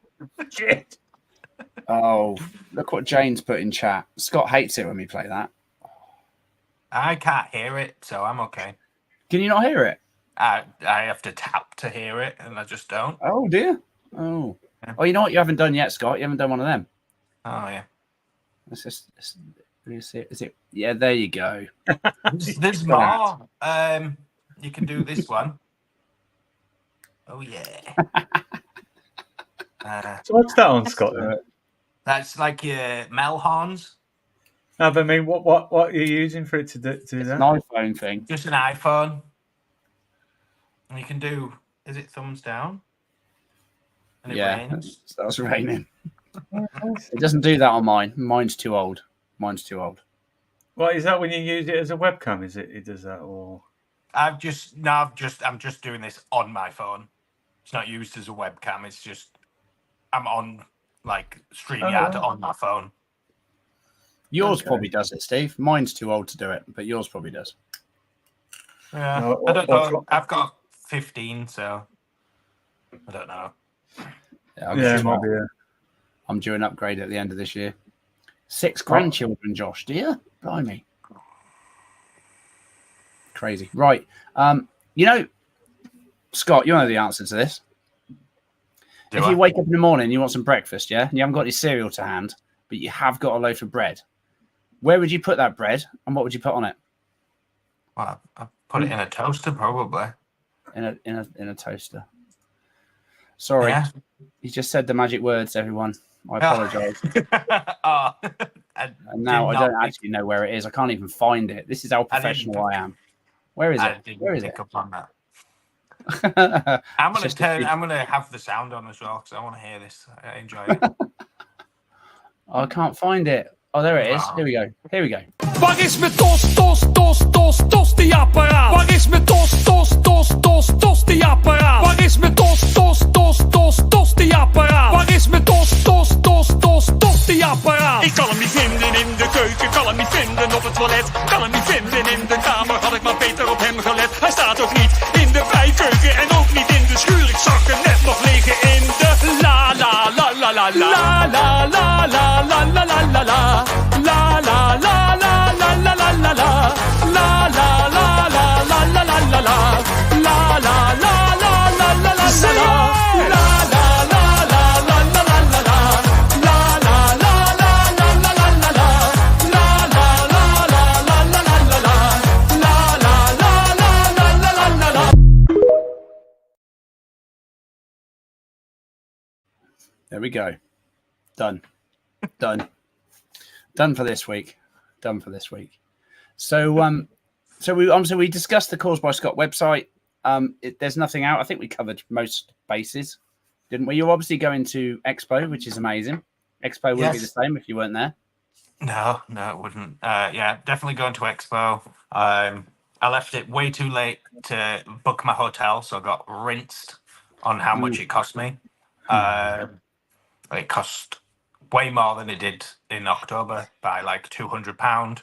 Shit. Oh, look what Jane's put in chat. Scott hates it when we play that. I can't hear it, so I'm okay. Can you not hear it? I have to tap to hear it, and I just don't. Oh dear. Oh. Yeah. Oh, you know what you haven't done yet, Scott? You haven't done one of them. Oh yeah. Is it? Yeah, there you go. There's more. You can do this one. Oh yeah. So what's that on, Scott? That's like your Mel horns. No, but I mean, what are you using for it to do that? An iPhone thing. Just an iPhone. And you can do, is it thumbs down? And it rains. That's raining. It doesn't do that on mine. Mine's too old. Well, is that when you use it as a webcam? Is it does that, or? I'm just doing this on my phone. It's not used as a webcam. It's just I'm on like StreamYard on my phone. Yours probably does it, Steve. Mine's too old to do it, but yours probably does. Yeah, I don't know. I've got 15, so I don't know. I'm due an upgrade at the end of this year. 6 grandchildren, Josh, dear. Blimey. Crazy. Right. Scott, you know the answer to this. If you wake up in the morning and you want some breakfast, and you haven't got any cereal to hand, but you have got a loaf of bread, where would you put that bread and what would you put on it? Well, I'd put it in a toaster, probably. In a toaster. Sorry. Yeah. You just said the magic words, everyone. I apologise. And now I don't actually know where it is. I can't even find it. This is how professional I am. Where is it? Where is it? Up on that. I'm gonna have the sound on as well because I want to hear this. I enjoy it. I can't find it. Oh, there it is. Here we go. Waar is mijn tostiapparaat? Waar is mijn tostiapparaat? Waar is mijn tostiapparaat? Waar is mijn tostiapparaat? Ik kan hem niet vinden in de keuken, kan hem niet vinden op het toilet, kan hem niet vinden in de kamer, had ik maar beter op hem gelet. Hij staat ook niet in de bijkeuken en ook niet in de schuur. Ik zag hem net nog liggen in de la la la la la la la la la la la la la la. La la la la la la la la la. La la la la la la la la la. La la la la la la la la. La la la la la la la la la. La la la la la la la la la. La la la la la la la la la. La la la la la la la la. There we go. Done for this week. So we discussed the Cause by Scott website. There's nothing out. I think we covered most bases, didn't we? You're obviously going to Expo, which is amazing. Expo would be the same if you weren't there. No, it wouldn't. Definitely going to Expo. I left it way too late to book my hotel, so I got rinsed on how much it cost me. It cost way more than it did in October by like £200.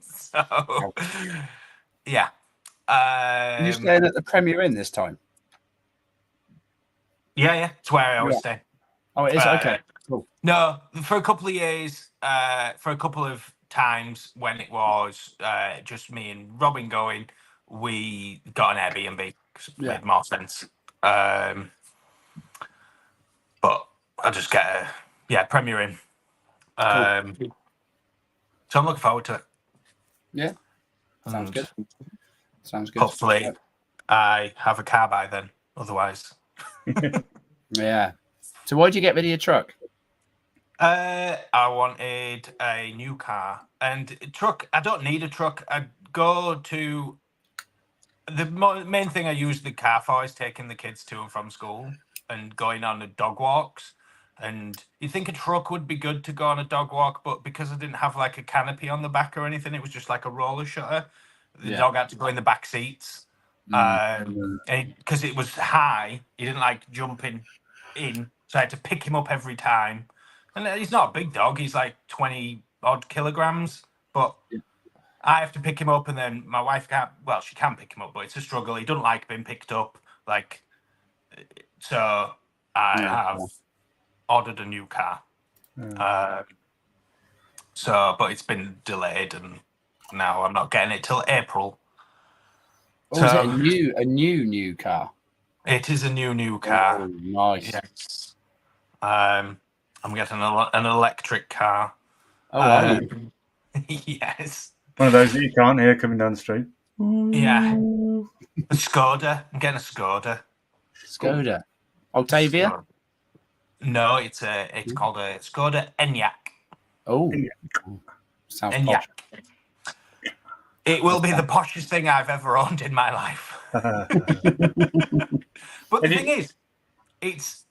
So, yeah. You're staying at the Premier Inn this time? Yeah. It's where I always stay. Oh, it is? Okay. Cool. No, for a couple of years, for a couple of times when it was just me and Robin going, we got an Airbnb because it made more sense. But I'll just get a Premier Inn. Cool. So I'm looking forward to it. Yeah. Sounds good. Hopefully I have a car by then. Otherwise. Yeah. So why'd you get rid of your truck? I wanted a new car. And truck, I don't need a truck. I go to... The main thing I use the car for is taking the kids to and from school and going on the dog walks. And you think a truck would be good to go on a dog walk, but because I didn't have like a canopy on the back or anything, it was just like a roller shutter. The dog had to go in the back seats. Because it was high, he didn't like jumping in, so I had to pick him up every time. And he's not a big dog, he's like 20 odd kilograms, but I have to pick him up, and then my wife she can pick him up, but it's a struggle. He doesn't like being picked up, so I have ordered a new car. But it's been delayed, and now I'm not getting it till April. Oh, is it a new car? It is a new car. Oh, nice. Yes. I'm getting an electric car. Oh, yes. One of those that you can't hear coming down the street. Yeah. A Skoda. I'm getting a Skoda. Skoda. Octavia? No, it's called a Skoda Enyaq. Oh, sounds Enyaq. posh. It will be the poshest thing I've ever owned in my life. But the thing is, it's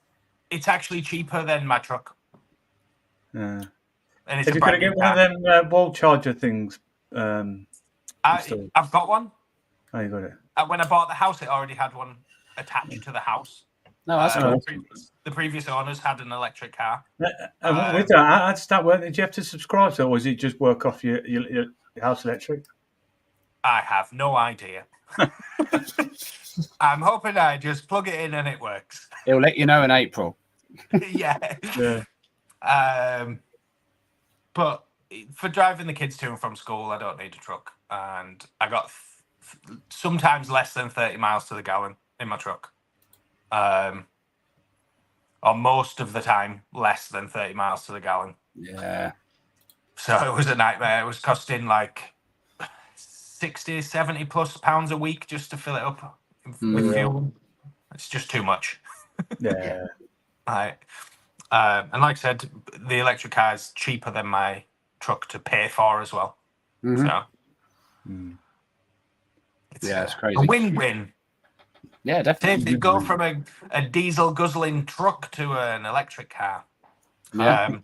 actually cheaper than my truck. Yeah. And it's Have you got to get one of them wall charger things? I've got one. Oh, you got it. When I bought the house, it already had one attached to the house. No, that's cool. The previous owners had an electric car. With that, how does that work? Did you have to subscribe to it, or does it just work off your house electric? I have no idea. I'm hoping I just plug it in and it works. It'll let you know in April. Yeah. But for driving the kids to and from school, I don't need a truck. And I got sometimes less than 30 miles to the gallon in my truck. Or most of the time, less than 30 miles to the gallon. Yeah. So it was a nightmare. It was costing like 60, 70 plus pounds a week just to fill it up with fuel. It's just too much. Yeah. And like I said, the electric car is cheaper than my truck to pay for as well. Mm-hmm. So it's crazy. A win-win. Yeah, definitely. To go from a diesel guzzling truck to an electric car. Yeah.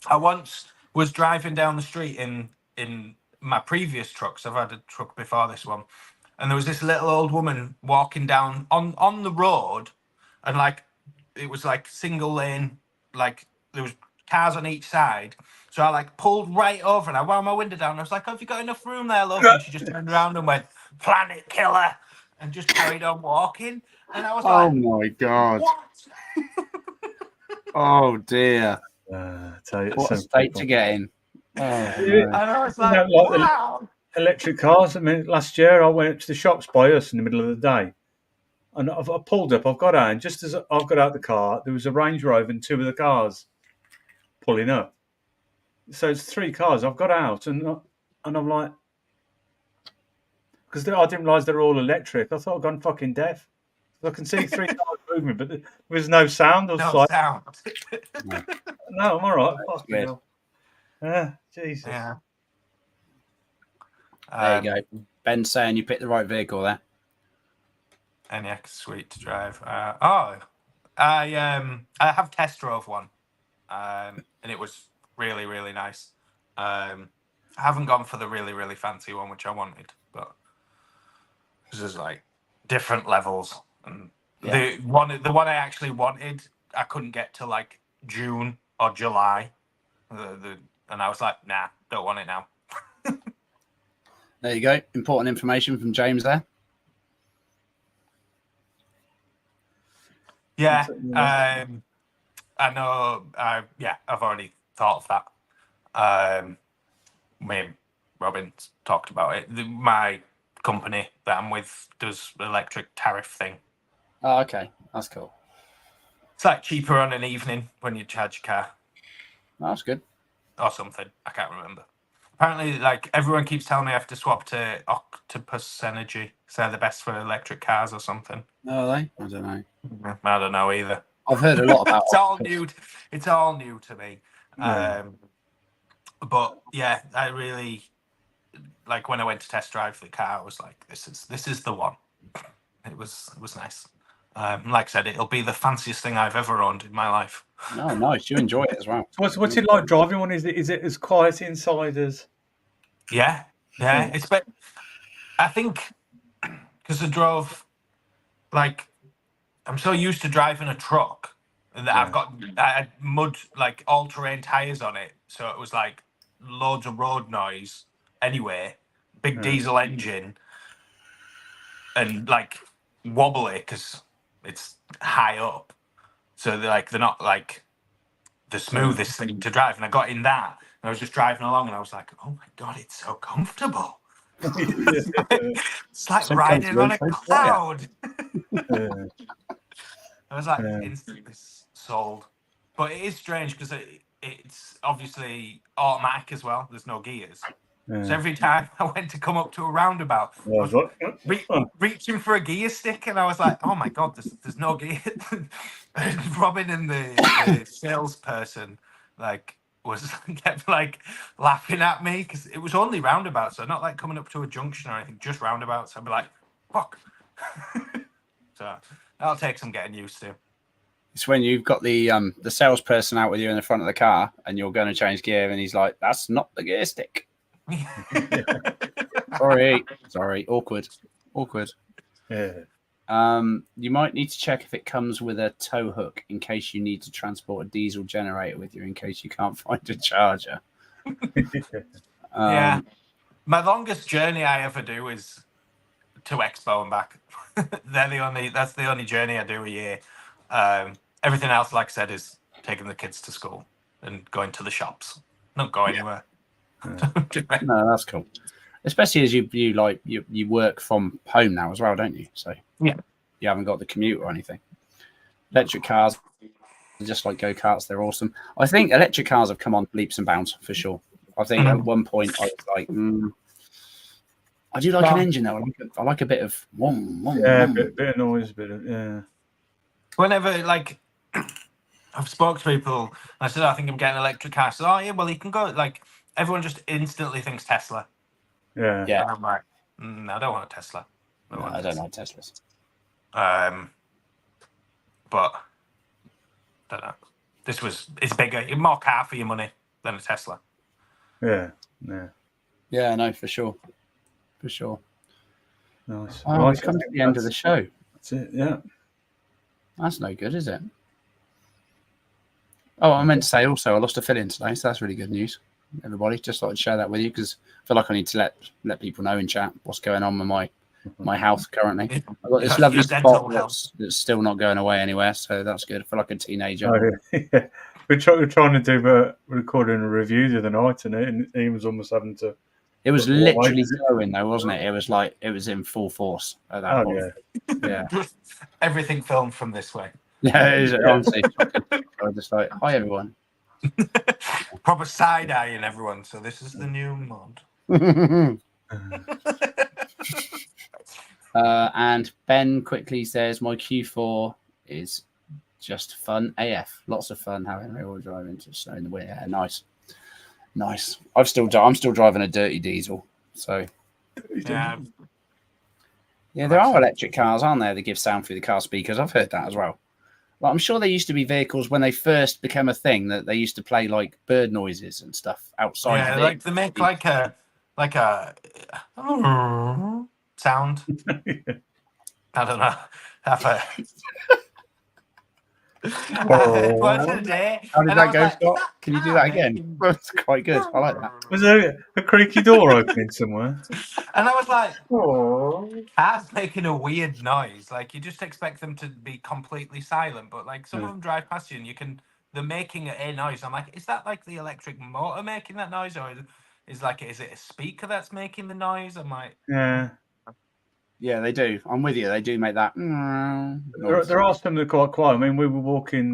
I once was driving down the street in my previous trucks. I've had a truck before this one, and there was this little old woman walking down on the road, and like it was like single lane, like there was cars on each side. So I like pulled right over and I wound my window down. And I was like, "Have you got enough room there, love?" And she just turned around and went, "Planet killer," and just carried on walking. And I was like, "Oh my god! What?" Oh dear! Tell you, what a state to get in. Oh, and I was like, wow. Electric cars. I mean, last year I went up to the shops by us in the middle of the day, and I pulled up. I've got out, and just as I've got out the car, there was a Range Rover and two of the cars pulling up. So it's three cars. I've got out, and I'm like, because I didn't realise they're all electric. I thought I'd gone fucking deaf. I can see three cars moving, but there was no sound. No sound. No, I'm all right. Fucking hell. Jesus. Yeah. There you go. Ben's saying you picked the right vehicle there. Enyaq, sweet to drive. I have test drove one, and it was really, really nice. I haven't gone for the really, really fancy one, which I wanted, but this is like different levels. And the one I actually wanted, I couldn't get to like June or July, and I was like, nah, don't want it now. There you go. Important information from James there. Yeah, I know. I've already thought of that. Me and Robin talked about it. My company that I'm with does electric tariff thing. Oh, okay. That's cool. It's like cheaper on an evening when you charge your car. Oh, that's good. Or something. I can't remember. Apparently, like everyone keeps telling me I have to swap to Octopus Energy. So they're the best for electric cars or something. Are they? I don't know. I don't know either. I've heard a lot about it. It's all new to me. Yeah. But yeah, I really like when I went to test drive the car. I was like, this is the one. It was nice. Like I said, it'll be the fanciest thing I've ever owned in my life. Oh, nice. You enjoy it as well. What's it like driving one? Is it as quiet inside as? Yeah. It's I think because I I'm so used to driving a truck that I had mud, like all-terrain tires on it, so it was like loads of road noise anyway, big diesel engine, and like wobbly because it's high up, so they're not like the smoothest thing to drive. And I got in that, and I was just driving along, and I was like, "Oh my god, it's so comfortable!" It's like riding on a cloud. I was like instantly sold. But it is strange because it's obviously automatic as well. There's no gears. So every time I went to come up to a roundabout, I was reaching for a gear stick, and I was like, "Oh my god, there's no gear." And Robin and the salesperson, like kept like laughing at me because it was only roundabouts, so not like coming up to a junction or anything, just roundabouts. I'd be like, fuck. So that'll take some getting used to. It's when you've got the salesperson out with you in the front of the car and you're going to change gear and he's like, that's not the gear stick. Sorry, awkward. Yeah. You might need to check if it comes with a tow hook in case you need to transport a diesel generator with you in case you can't find a charger. Yeah. My longest journey I ever do is to Expo and back. That's the only journey I do a year. Everything else, like I said, is taking the kids to school and going to the shops. Not go anywhere. No, that's cool. Especially as you work from home now as well, don't you? So yeah, you haven't got the commute or anything. Electric cars are just like go-karts. They're awesome. I think electric cars have come on leaps and bounds for sure. I think at one point I was like, I do like an engine though. I like a bit of bit of noise, Whenever like I've spoke to people, and I said I think I'm getting an electric car. I said, oh yeah, well you can go. Like everyone just instantly thinks Tesla. Yeah. And I'm like, I don't want a Tesla. I don't like Teslas. But I don't know. It's bigger. You're more car for your money than a Tesla. Yeah. Yeah, no, for sure. Nice. Oh, we've come to the end of the show. That's it, yeah. That's no good, is it? Oh, I meant to say also, I lost a fill-in today, so that's really good news. Everybody, just thought I'd share that with you because I feel like I need to let people know in chat what's going on with my health currently. I've got this lovely spot that's still not going away anywhere, so that's good. I feel like a teenager. Oh, yeah. We're trying to do recording a review the other night, and he was almost having to. It was literally going though, wasn't it? It was like it was in full force at that point. Yeah. Everything filmed from this way. Yeah, it was honestly. I was just like, hi everyone. Proper side eyeing everyone. So this is the new mod. And Ben quickly says, my Q4 is just fun AF. Lots of fun having real wheel drive into snow in the winter. Yeah, nice. I'm still driving a dirty diesel. So yeah, there are electric cars, aren't there, that give sound through the car speakers. I've heard that as well. Like, I'm sure there used to be vehicles when they first became a thing that they used to play like bird noises and stuff outside. Yeah, like they make like a sound. I don't know. How did that go, Scott? Can you do that again? That's quite good. I like that. Was there a creaky door opening somewhere? And I was like, cars making a weird noise. Like you just expect them to be completely silent, but like some of them drive past you and they're making a noise. I'm like, is that like the electric motor making that noise, or is it a speaker that's making the noise? I'm like, yeah, they do. I'm with you. They do make that. There are some that are quite quiet. I mean, we were walking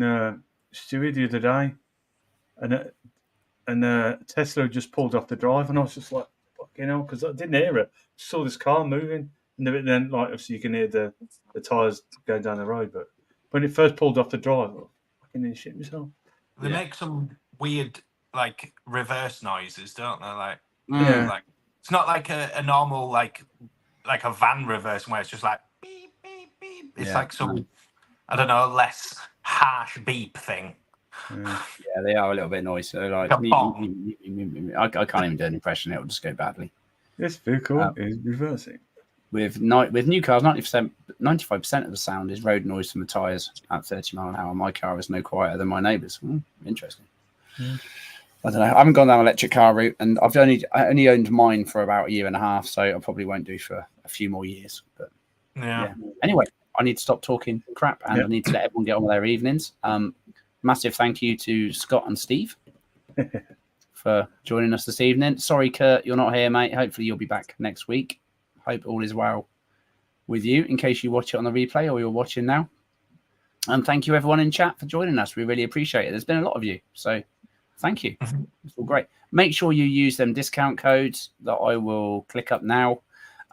Stewie the other day, and Tesla just pulled off the drive, and I was just like, fucking hell, because I didn't hear it. Just saw this car moving, and then like obviously you can hear the tires going down the road, but when it first pulled off the drive, I fucking nearly shit myself. They make some weird like reverse noises, don't they? Like, like it's not like a normal like a van reverse where it's just like beep beep beep. It's like some I don't know, less harsh beep thing. Yeah, they are a little bit noisy. Like I can't even do an impression; it'll just go badly. This vehicle is reversing. With new cars, 95% of the sound is road noise from the tyres at 30 miles an hour. My car is no quieter than my neighbour's. Interesting. I don't know. I haven't gone down electric car route, and I only owned mine for about a year and a half, so I probably won't do for a few more years. But yeah. Anyway, I need to stop talking crap, and I need to let everyone get on with their evenings. Massive thank you to Scott and Steve for joining us this evening. Sorry, Kurt, you're not here, mate. Hopefully you'll be back next week. Hope all is well with you in case you watch it on the replay or you're watching now. And thank you everyone in chat for joining us. We really appreciate it. There's been a lot of you, so thank you. It's all great. Make sure you use them discount codes that I will click up now.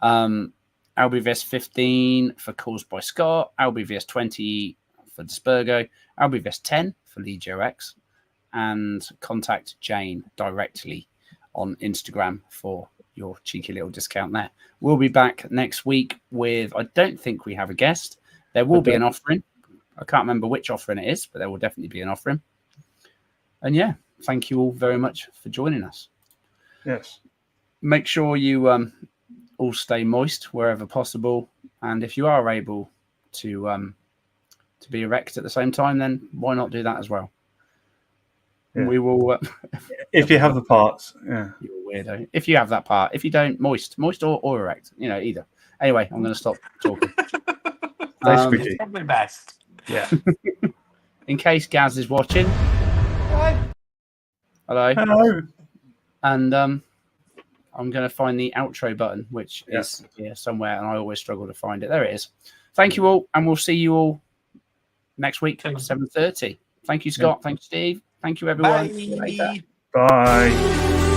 LBVS 15 for Caused by Scott, LBVS 20 for Dispergo, LBVS 10 for Legio X, and contact Jane directly on Instagram for your cheeky little discount there. We'll be back next week with, I don't think we have a guest. There will be an offering. I can't remember which offering it is, but there will definitely be an offering. And yeah, thank you all very much for joining us. Yes. Make sure you all stay moist wherever possible. And if you are able to be erect at the same time, then why not do that as well? Yeah. We will. If you have the parts, yeah. You're a weirdo. If you have that part, if you don't, moist or erect, either. Anyway, I'm going to stop talking. It's probably best. Yeah. In case Gaz is watching. Hello. And I'm going to find the outro button, which is here somewhere, and I always struggle to find it. There it is. Thank you all, and we'll see you all next week at 7:30. Thank you, Scott. Thank you, Steve. Thank you, everyone. Bye. Bye.